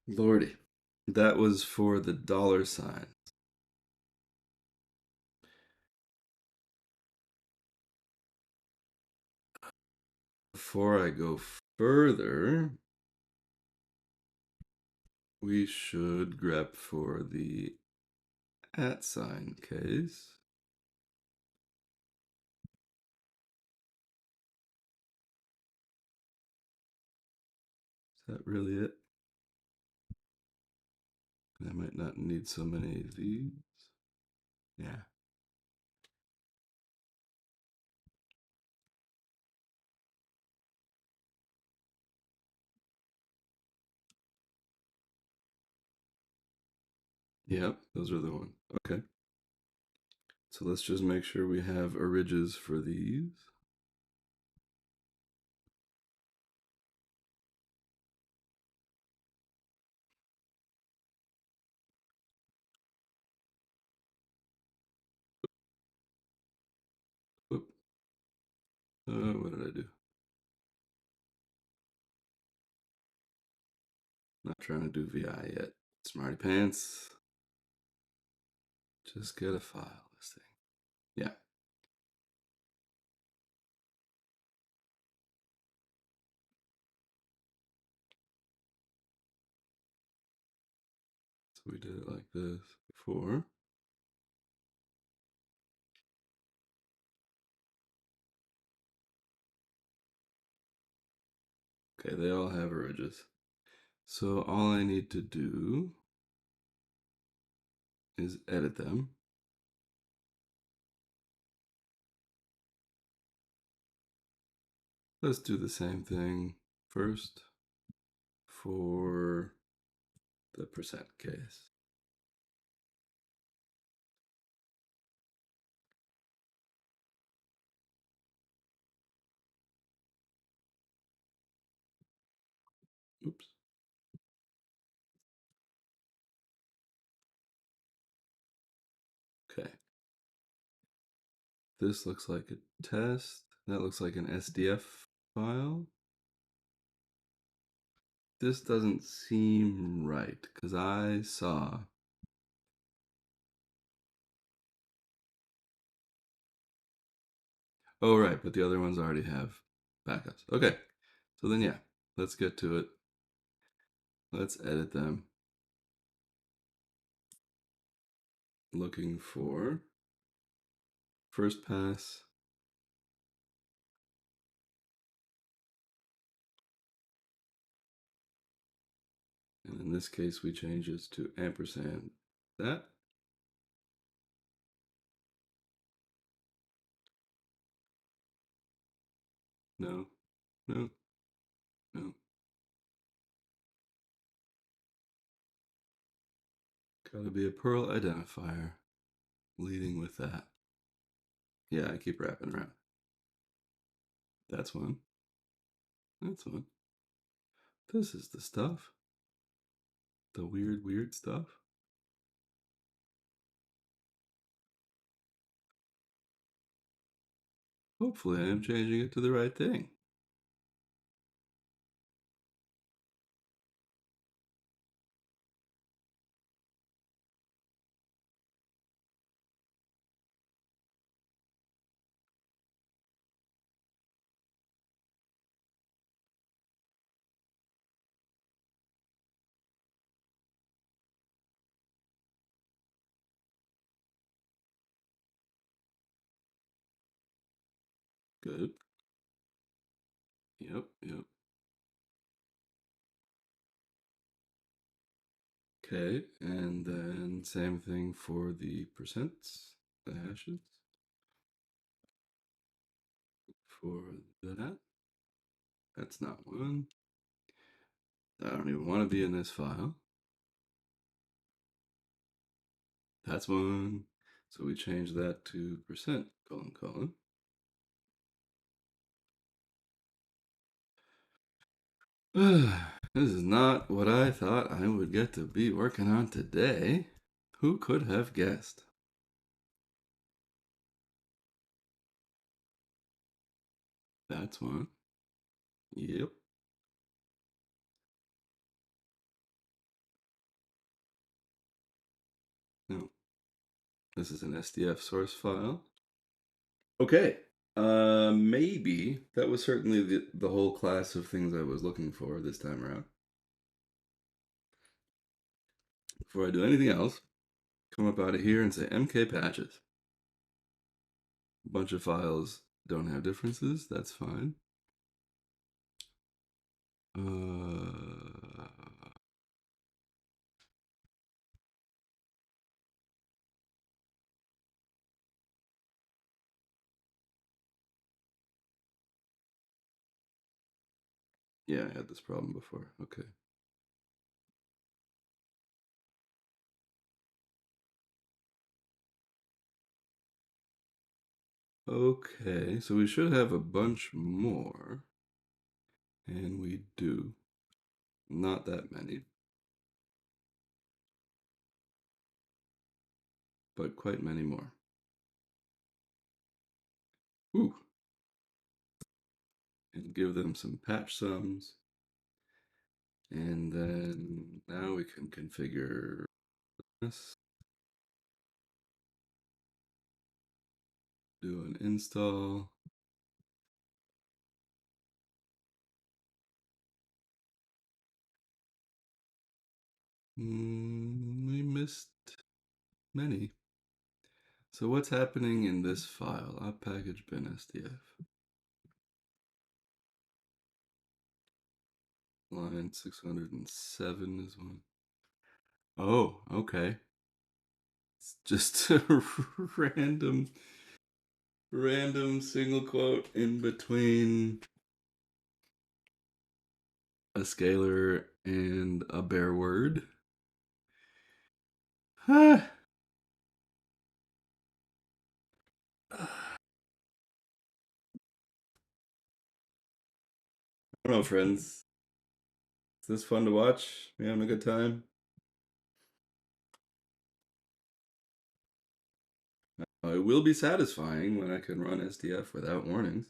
Lordy. That was for the $sign. Before I go further, we should grep for the @ case. Is that really it? I might not need so many of these. Yeah. Yep, those are the ones. Okay. So let's just make sure we have origes for these. Whoop. What did I do? Not trying to do VI yet. Smarty pants. Just get a file, this thing. Yeah. So we did it like this before. Okay, they all have origes. So all I need to do is edit them. Let's do the same thing first for the percent case. Oops. Okay. This looks like a test. That looks like an SDF file. This doesn't seem right because I saw. Oh, right, but the other ones already have backups. Okay, so then yeah, let's get to it. Let's edit them. Looking for first pass. And in this case, we change this to ampersand that. No, no, no. Gotta be a Perl identifier leading with that. Yeah, I keep wrapping around. That's one. That's one. This is the stuff. The weird, weird stuff. Hopefully, I am changing it to the right thing. Good. Yep, yep. Okay, and then same thing for the percents, the hashes. For that's not one. I don't even want to be in this file. That's one. So we change that to percent colon colon. This is not what I thought I would get to be working on today. Who could have guessed? That's one. Yep. No, this is an SDF source file. Okay. Maybe that was certainly the whole class of things I was looking for this time around. Before I do anything else, come up out of here and say mk patches. A bunch of files don't have differences. That's fine. Yeah, I had this problem before. Okay. Okay, so we should have a bunch more. And we do. Not that many, but quite many more. Ooh. And give them some patch sums. And then now we can configure this. Do an install. We missed many. So what's happening in this file? Op package bin SDF. Line 607 is one. Oh, okay. It's just a random single quote in between a scalar and a bare word. I don't know, friends. Is this fun to watch? You having a good time? It will be satisfying when I can run SDF without warnings.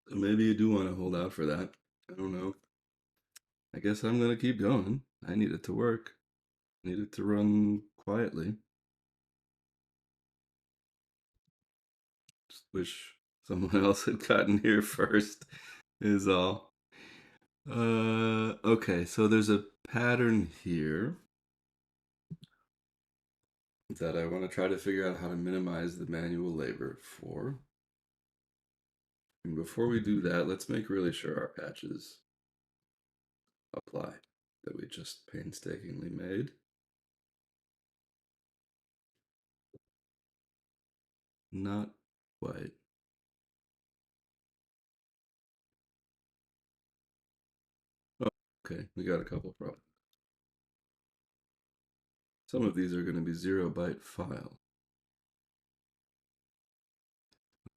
So maybe you do want to hold out for that. I don't know. I guess I'm going to keep going. I need it to work. I need it to run quietly. Just wish someone else had gotten here first, is all. Okay, so there's a pattern here that I want to try to figure out how to minimize the manual labor for. And before we do that, let's make really sure our patches apply that we just painstakingly made. Not quite. Oh, okay, we got a couple problems. Some of these are going to be 0-byte file,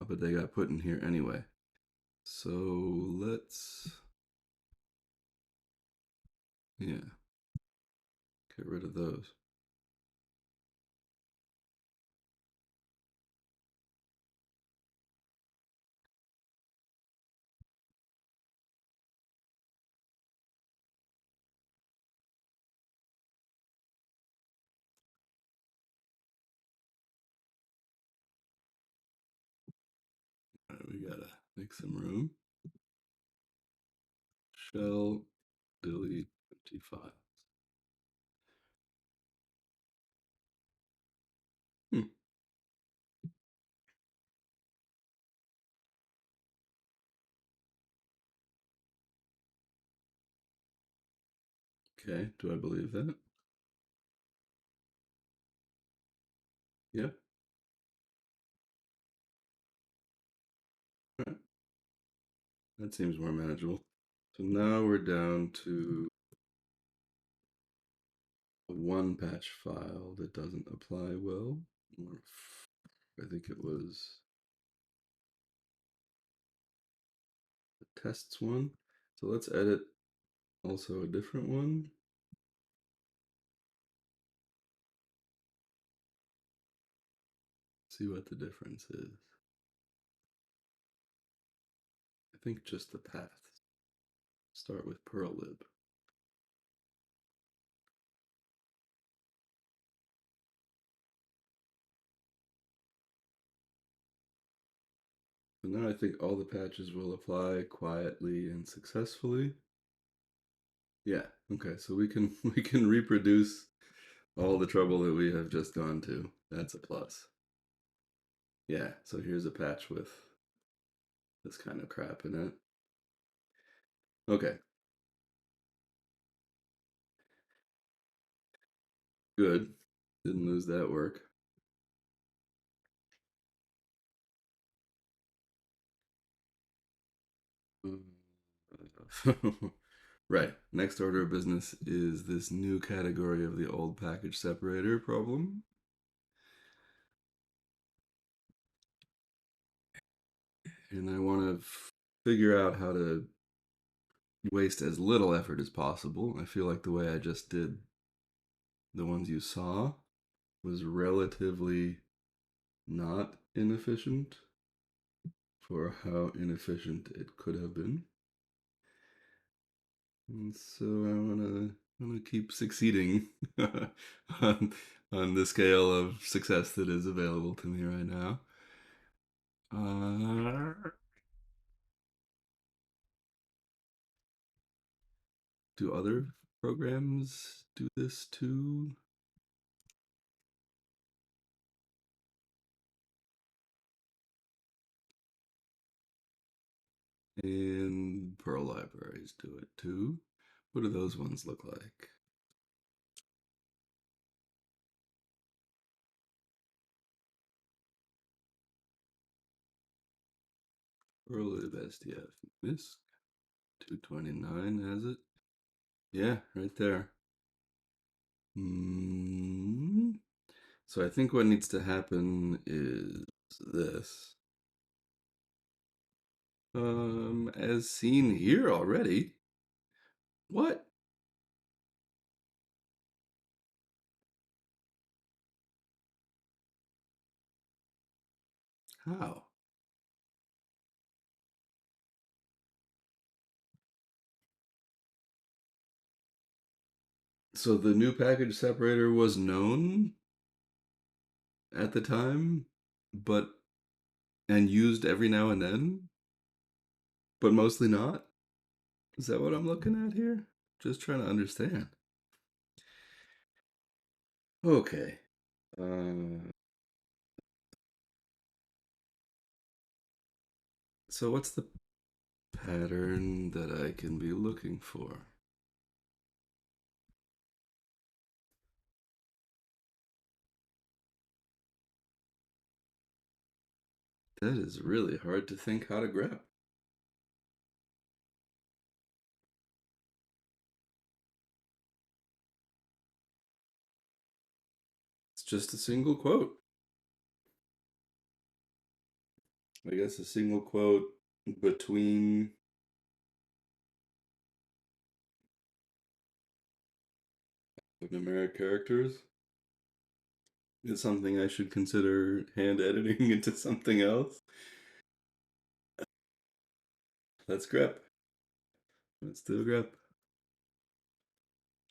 but they got put in here anyway. So let's, yeah, get rid of those. All right, we gotta make some room. Shell delete empty files. Okay, do I believe that? Yeah. All right. That seems more manageable. So now we're down to a one patch file that doesn't apply well. I think it was the tests one. So let's edit also a different one. See what the difference is. I think just the path. Start with Perl lib. So now I think all the patches will apply quietly and successfully. Yeah, okay, so we can we can reproduce all the trouble that we have just gone to. That's a plus. Yeah, so here's a patch with this kind of crap in it. Okay, good. Didn't lose that work. Right. Next order of business is this new category of the old package separator problem. And I want to figure out how to waste as little effort as possible. I feel like the way I just did the ones you saw was relatively not inefficient for how inefficient it could have been. And so I wanna keep succeeding on the scale of success that is available to me right now. Uh, do other programs do this too? And Perl libraries do it too. What do those ones look like? Perl lib SDF MISC 229 has it. Yeah, right there. Mm. So I think what needs to happen is this. As seen here already. What? How? So the new package separator was known at the time, but and used every now and then, but mostly not? Is that what I'm looking at here? Just trying to understand. Okay. Uh, so what's the pattern that I can be looking for? That is really hard to think how to grab. It's just a single quote. I guess a single quote between numeric characters is something I should consider hand editing into something else. Let's grep. Let's do a grep.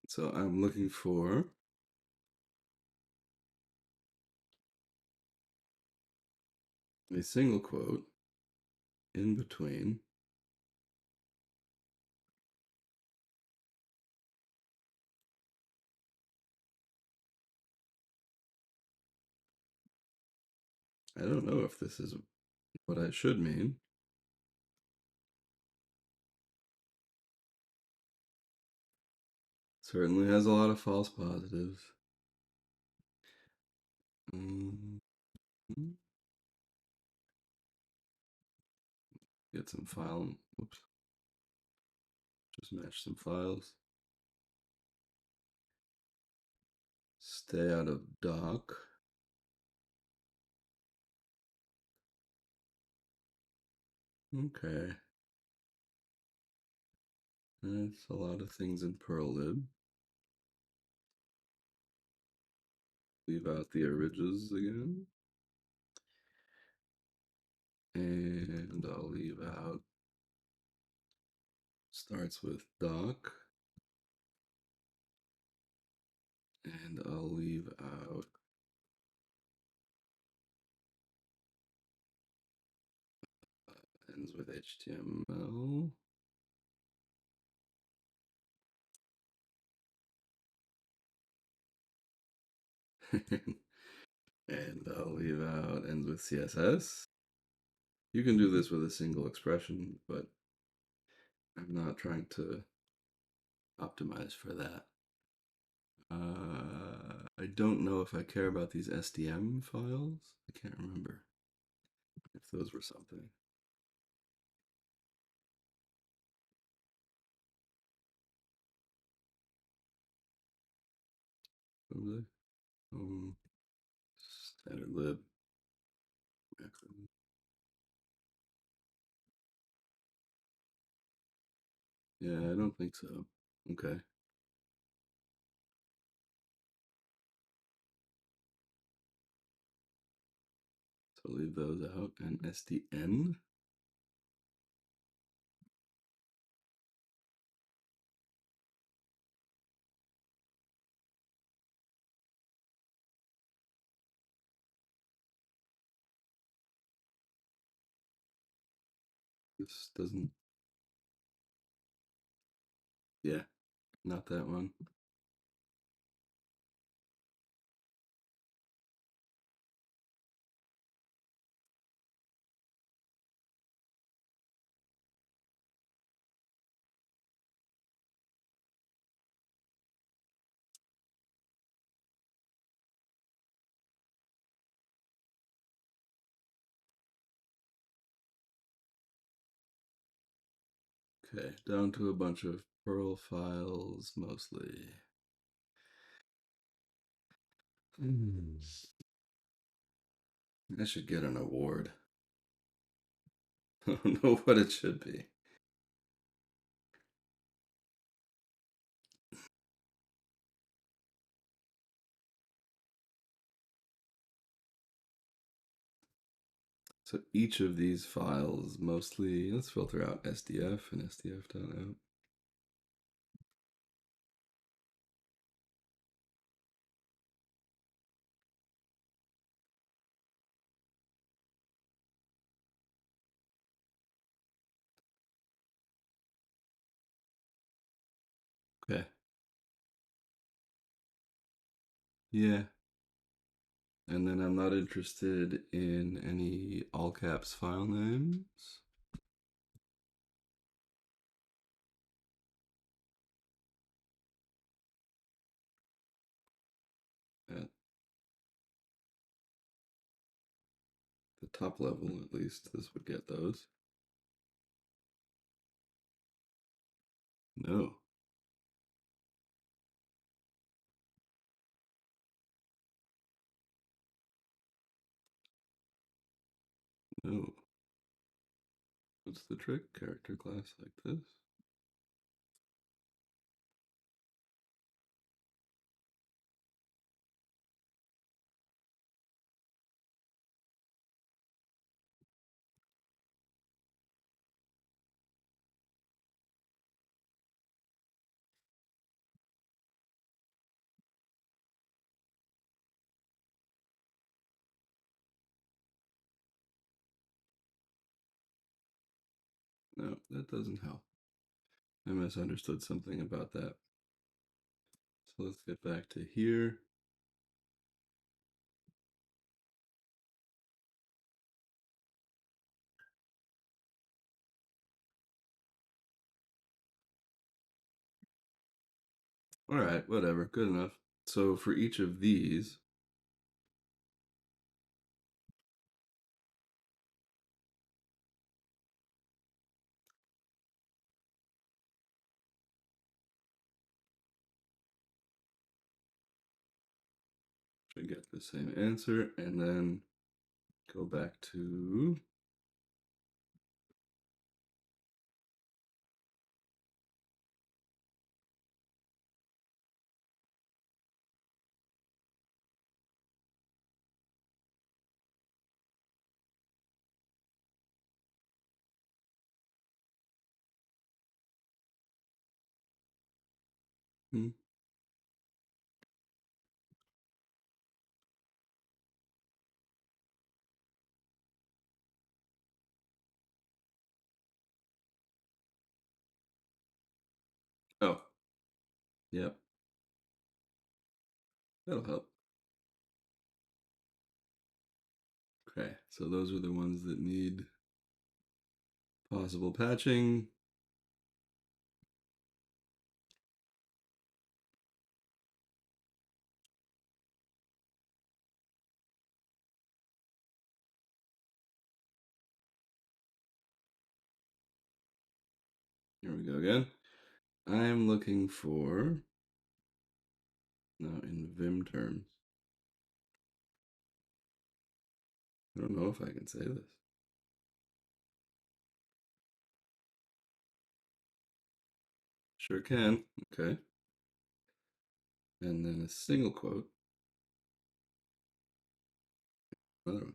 So I'm looking for a single quote in between I don't know if this is what I should mean. Certainly has a lot of false positives. Mm, Get some file. Whoops. Just match some files. Stay out of doc. Okay. That's a lot of things in Perl lib. Leave out the originals again. And I'll leave out starts with doc. And I'll leave out ends with HTML. And I'll leave out ends with CSS. You can do this with a single expression, but I'm not trying to optimize for that. I don't know if I care about these SDM files. I can't remember if those were something. Probably. Standard lib. Yeah, I don't think so. Okay. So leave those out. And SDN. This doesn't. Yeah, not that one. Okay, down to a bunch of Perl files mostly. I should get an award. I don't know what it should be. So each of these files mostly, let's filter out SDF and SDF.out. Okay. Yeah. And then I'm not interested in any all caps file names. At the top level, at least, this would get those. No. No. What's the trick? Character class like this. No, that doesn't help. I misunderstood something about that. So let's get back to here. All right, whatever. Good enough. So for each of these, should get the same answer, and then go back to hmm, oh, yep, that'll help. Okay, so those are the ones that need possible patching. Here we go again. I'm looking for, now in Vim terms, I don't know if I can say this. Sure can. Okay. And then a single quote. Another one.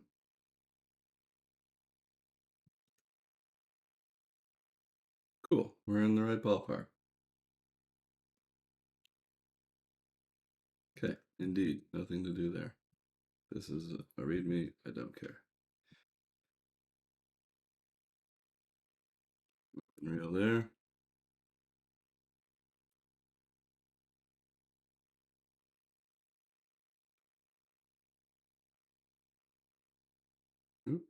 Cool. We're in the right ballpark. Okay. Indeed. Nothing to do there. This is a readme. I don't care. Real there. Oop.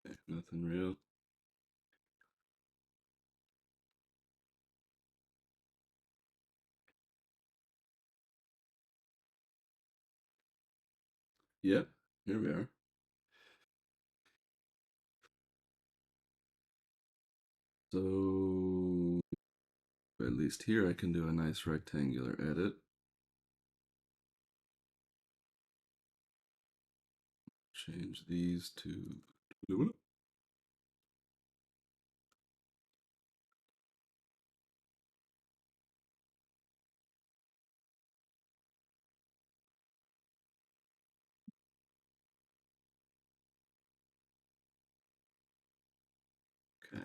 Okay. Nothing real. Yep. Here we are. So at least here I can do a nice rectangular edit. Change these to blue. Okay.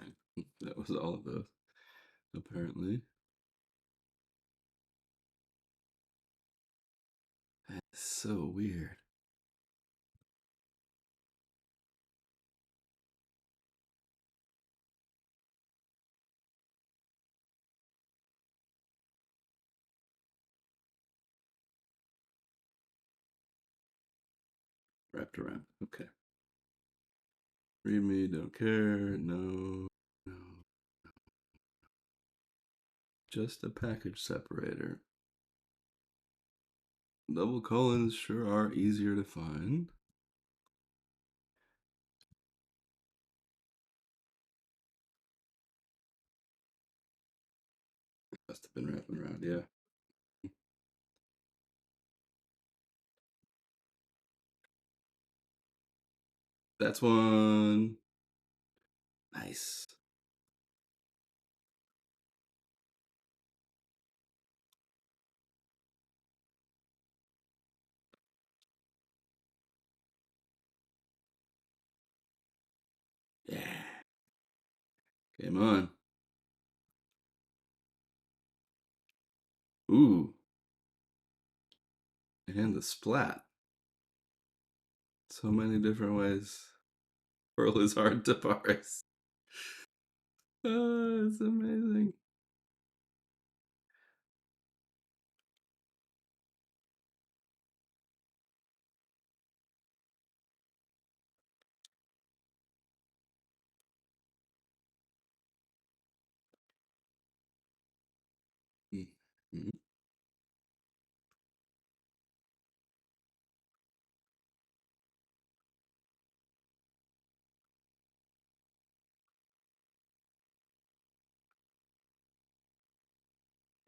That was all of those, apparently. That's so weird. Wrapped around. Okay. Readme, don't care. No. No. Just a package separator. Double colons sure are easier to find. Must have been wrapping around, yeah. That's one. Nice. Yeah. Game on. Ooh. And the splat. So many different ways. Perl is hard to parse. Oh, it's amazing.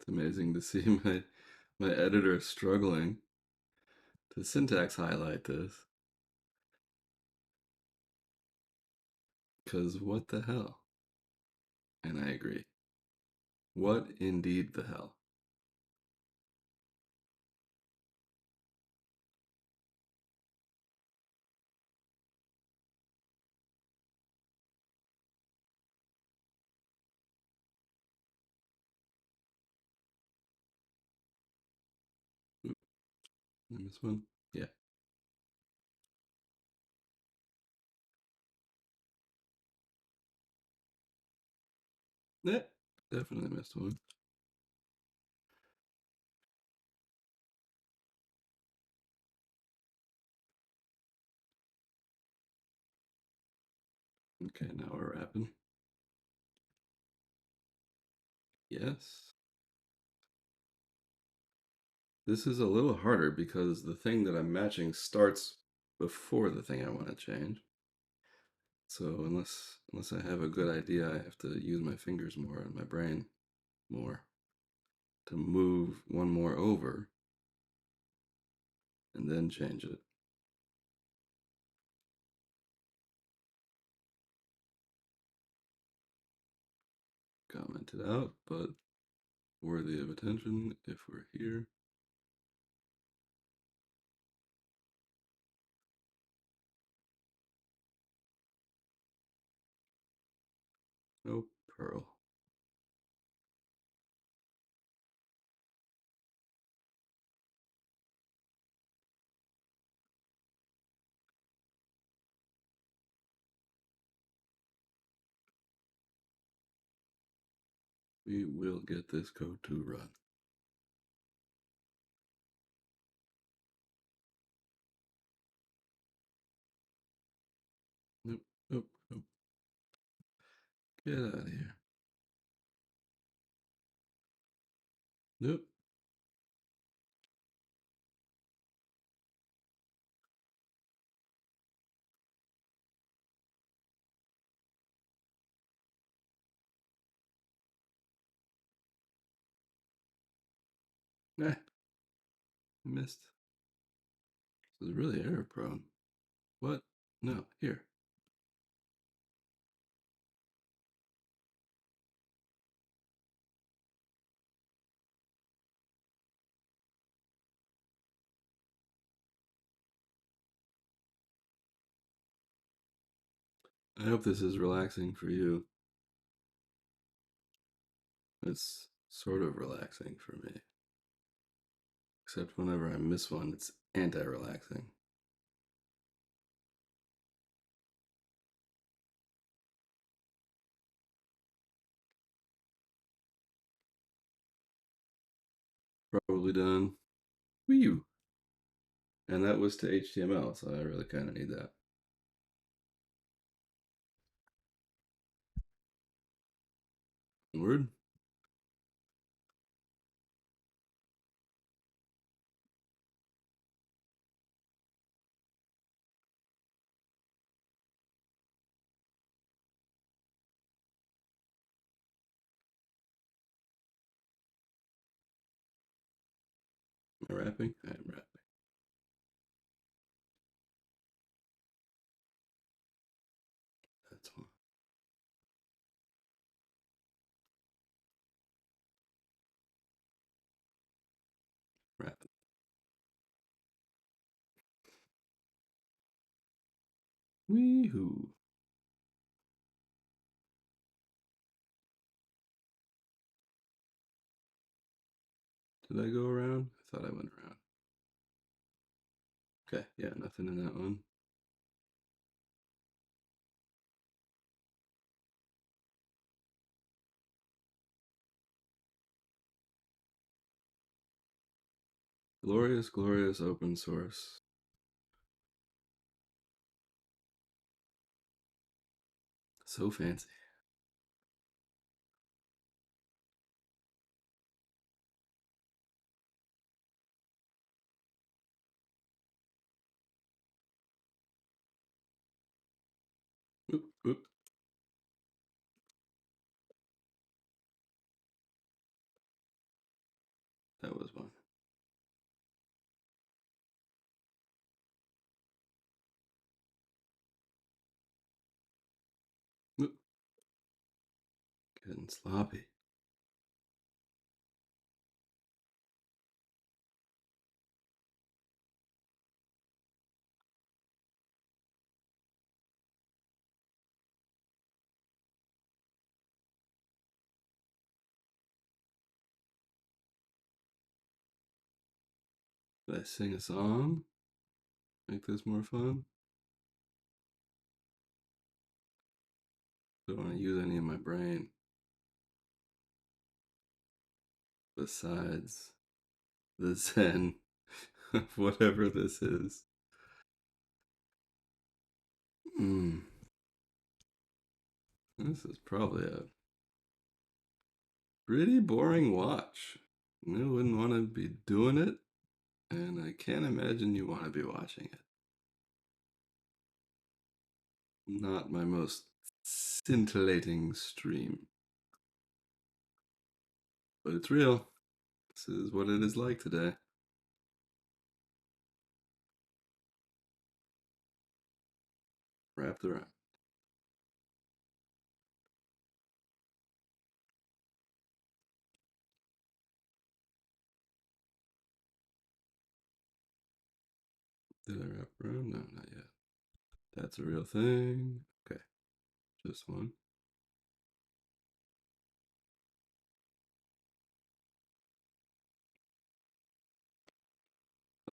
It's amazing to see my editor struggling to syntax highlight this. Because what the hell? And I agree. What indeed the hell? Oop, I missed one? Yeah. Yeah, definitely missed one. Okay, now we're wrapping. Yes. This is a little harder because the thing that I'm matching starts before the thing I want to change. So unless I have a good idea, I have to use my fingers more and my brain more to move one more over and then change it. Comment it out, but worthy of attention if we're here. Oh, Perl. We will get this code to run. Nope, nope, nope. Get out of here. Nope. Ah, missed. This is really error prone. What? No, here. I hope this is relaxing for you. It's sort of relaxing for me. Except whenever I miss one, it's anti-relaxing. Probably done. Whew. And that was to HTML, so I really kind of need that. Word? Am I wrapping? I am wrapping. That's one. Wrapping. Weehoo. Did I go around? I thought I went around. Okay, yeah, nothing in that one. Glorious, glorious open source. So fancy. Oop, oop. Getting sloppy. Did I sing a song? Make this more fun? Don't want to use any of my brain besides the zen of whatever this is. Hmm. This is probably a pretty boring watch. I wouldn't want to be doing it, and I can't imagine you want to be watching it. Not my most scintillating stream, but it's real. This is what it is like today. Wrapped around. Did I wrap around? No, not yet. That's a real thing. Okay, just one.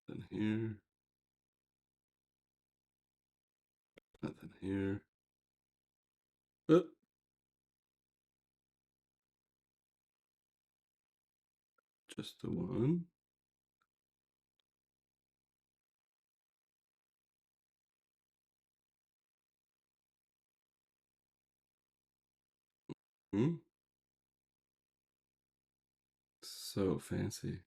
Nothing here. Nothing here. Oh, just the one. Hmm? So fancy.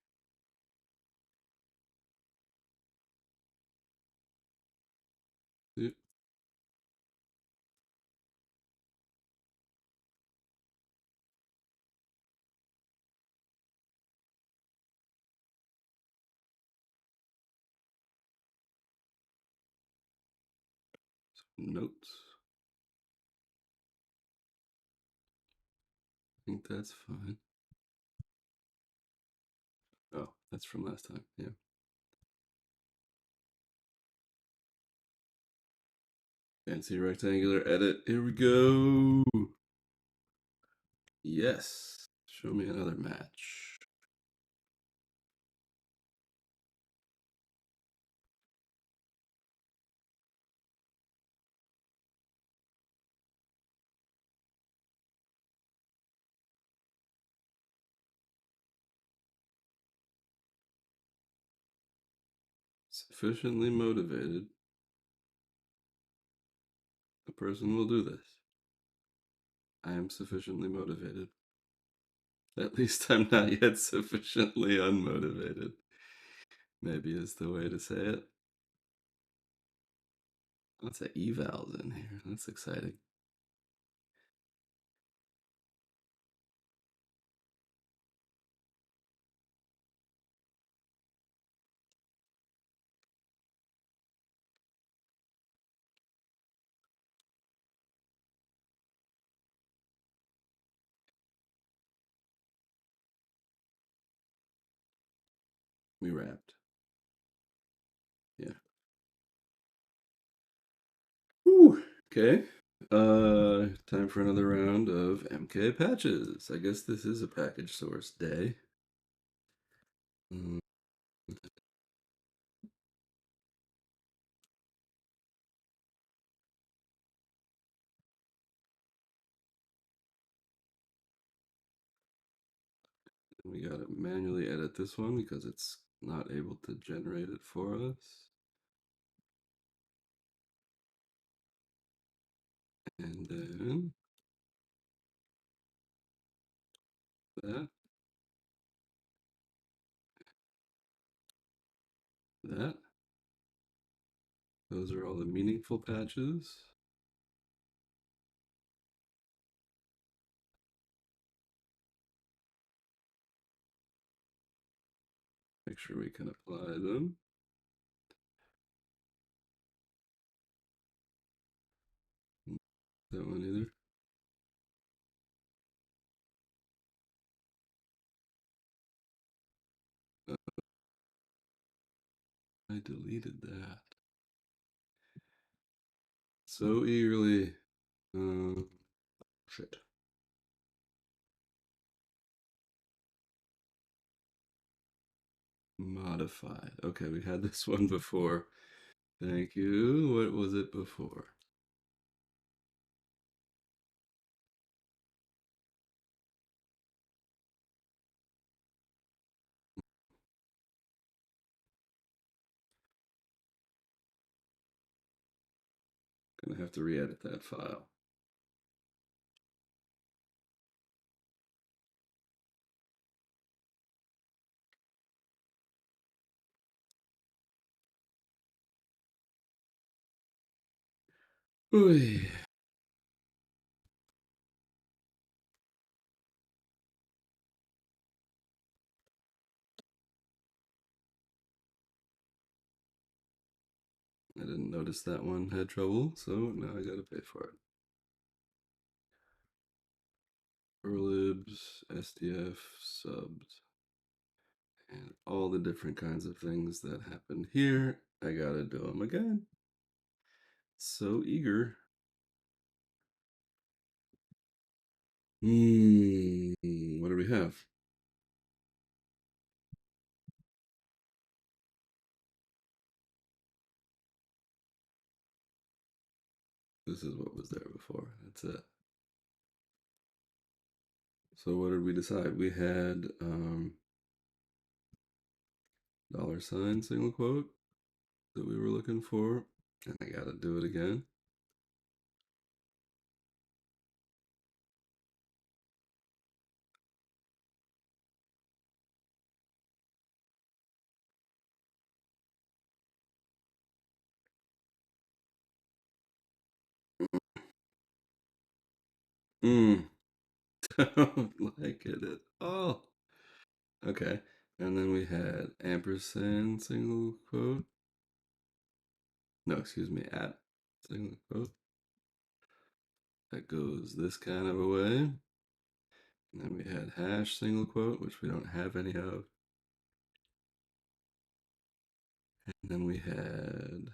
Yep. Some notes. I think that's fine. Oh, that's from last time. Yeah. Fancy rectangular edit. Here we go. Yes. Show me another match. Sufficiently motivated. The person will do this. I am sufficiently motivated. At least I'm not yet sufficiently unmotivated. Maybe is the way to say it. Lots of evals in here. That's exciting. We wrapped. Yeah. Whew. Okay. Time for another round of MK patches. I guess this is a package source day. Mm, we gotta manually edit this one because it's not able to generate it for us. And then that, that. Those are all the meaningful patches. Make sure we can apply them. That one either. deleted that so eagerly. Shit. Modified. Okay, we had this one before. Thank you. What was it before? Gonna have to re-edit that file. Oy. I didn't notice that one had trouble, so now I gotta pay for it. Perlibs, SDF, subs, and all the different kinds of things that happen here. I gotta do them again. So eager. What do we have? This is what was there before. That's it. So what did we decide? We had $, single quote that we were looking for. And I gotta do it again. Mm, don't like it at all. Okay. And then we had ampersand single quote. No, excuse me, at single quote. That goes this kind of a way. And then we had hash single quote, which we don't have any of. And then we had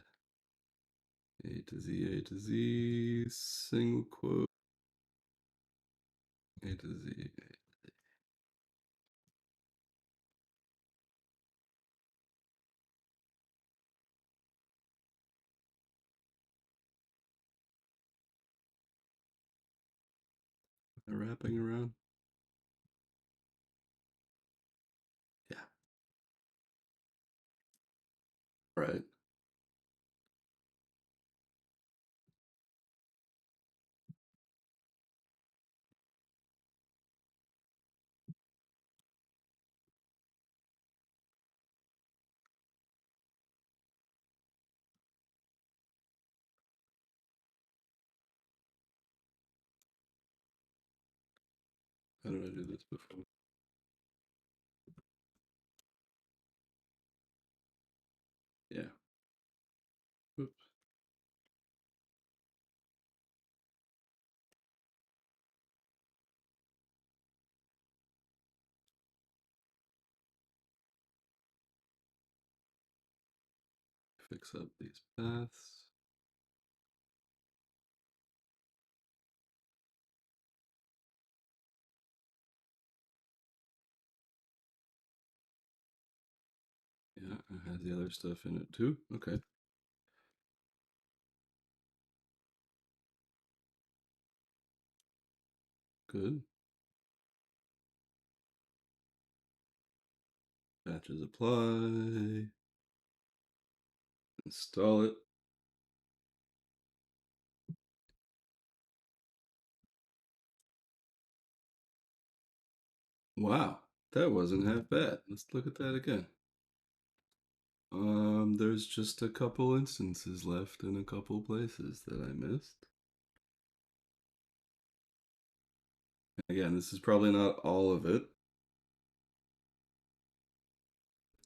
A to Z, single quote, A to Z. Wrapping around. Yeah. Right. How did I do this before? Yeah. Oops. Fix up these paths. Yeah, it has the other stuff in it too. Okay. Good. Patches apply. Install it. Wow, that wasn't half bad. Let's look at that again. There's just a couple instances left in a couple places that I missed. Again, this is probably not all of it,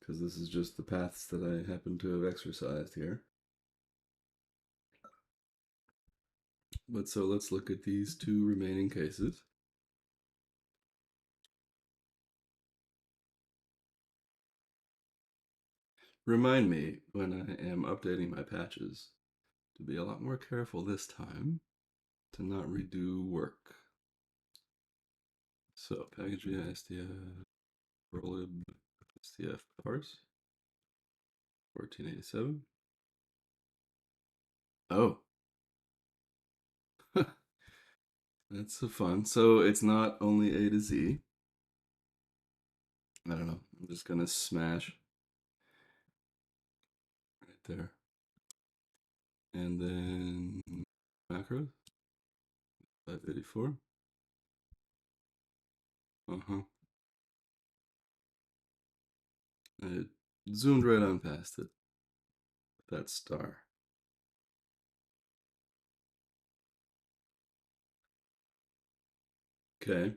because this is just the paths that I happen to have exercised here. But so let's look at these two remaining cases. remind me when I am updating my patches to be a lot more careful this time to not redo work. So package SDF prolib SDF parse 1487. Oh, that's so fun. So it's not only A to Z. I don't know. I'm just gonna smash right there. And then macros 584. Uh-huh. I zoomed right on past it. That star. Okay.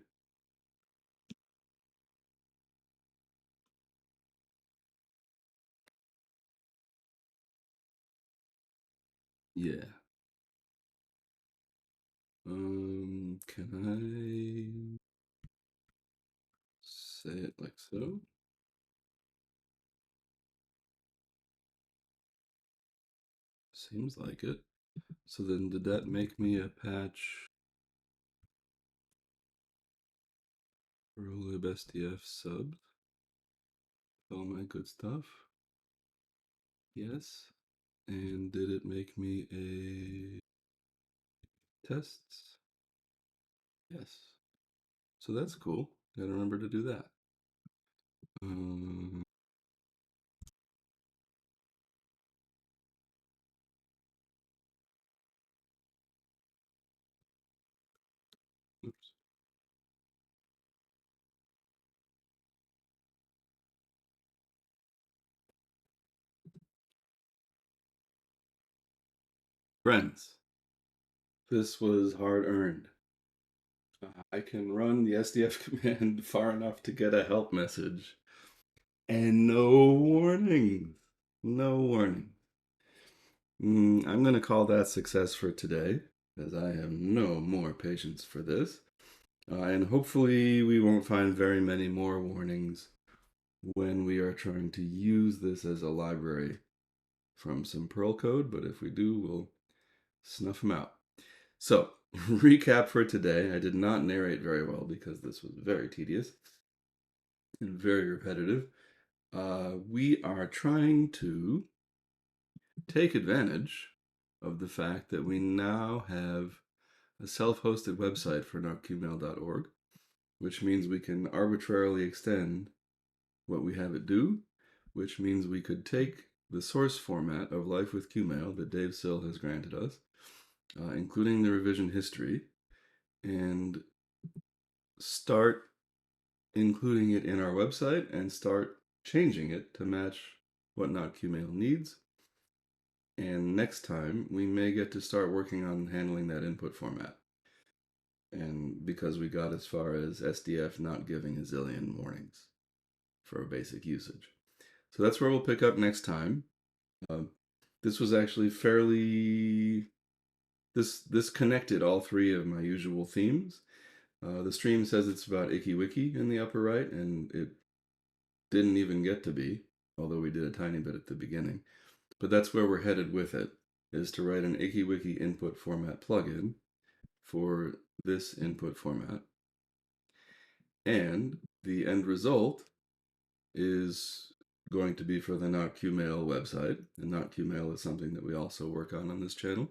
Yeah. Can I say it like so? Seems like it. So then did that make me a patch prolib SDF sub? All my good stuff? Yes. And did it make me a tests? Yes. So that's cool. Gotta remember to do that. Um, oops. Friends, this was hard earned. I can run the SDF command far enough to get a help message, and no warnings. No warning. I'm going to call that success for today, as I have no more patience for this. And hopefully, we won't find very many more warnings when we are trying to use this as a library from some Perl code, but if we do, we'll snuff them out. So, recap for today. I did not narrate very well because this was very tedious and very repetitive. We are trying to take advantage of the fact that we now have a self-hosted website for notqmail.org, which means we can arbitrarily extend what we have it do, which means we could take the source format of Life with Qmail that Dave Sill has granted us, including the revision history, and start including it in our website and start changing it to match what NotQmail needs. And next time, we may get to start working on handling that input format. And because we got as far as SDF not giving a zillion warnings for basic usage. So that's where we'll pick up next time. This was actually fairly, this connected all three of my usual themes. The stream says it's about ikiwiki in the upper right, and it didn't even get to be, although we did a tiny bit at the beginning. But that's where we're headed with it, is to write an ikiwiki input format plugin for this input format. And the end result is going to be for the NotQmail website. And NotQmail is something that we also work on this channel.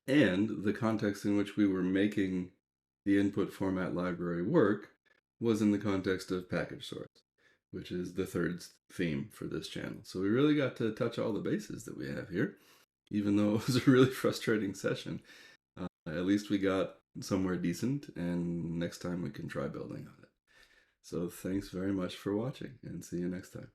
And the context in which we were making the input format library work was in the context of package source, which is the third theme for this channel. So we really got to touch all the bases that we have here, even though it was a really frustrating session. At least we got somewhere decent, and next time we can try building on it. So thanks very much for watching, and see you next time.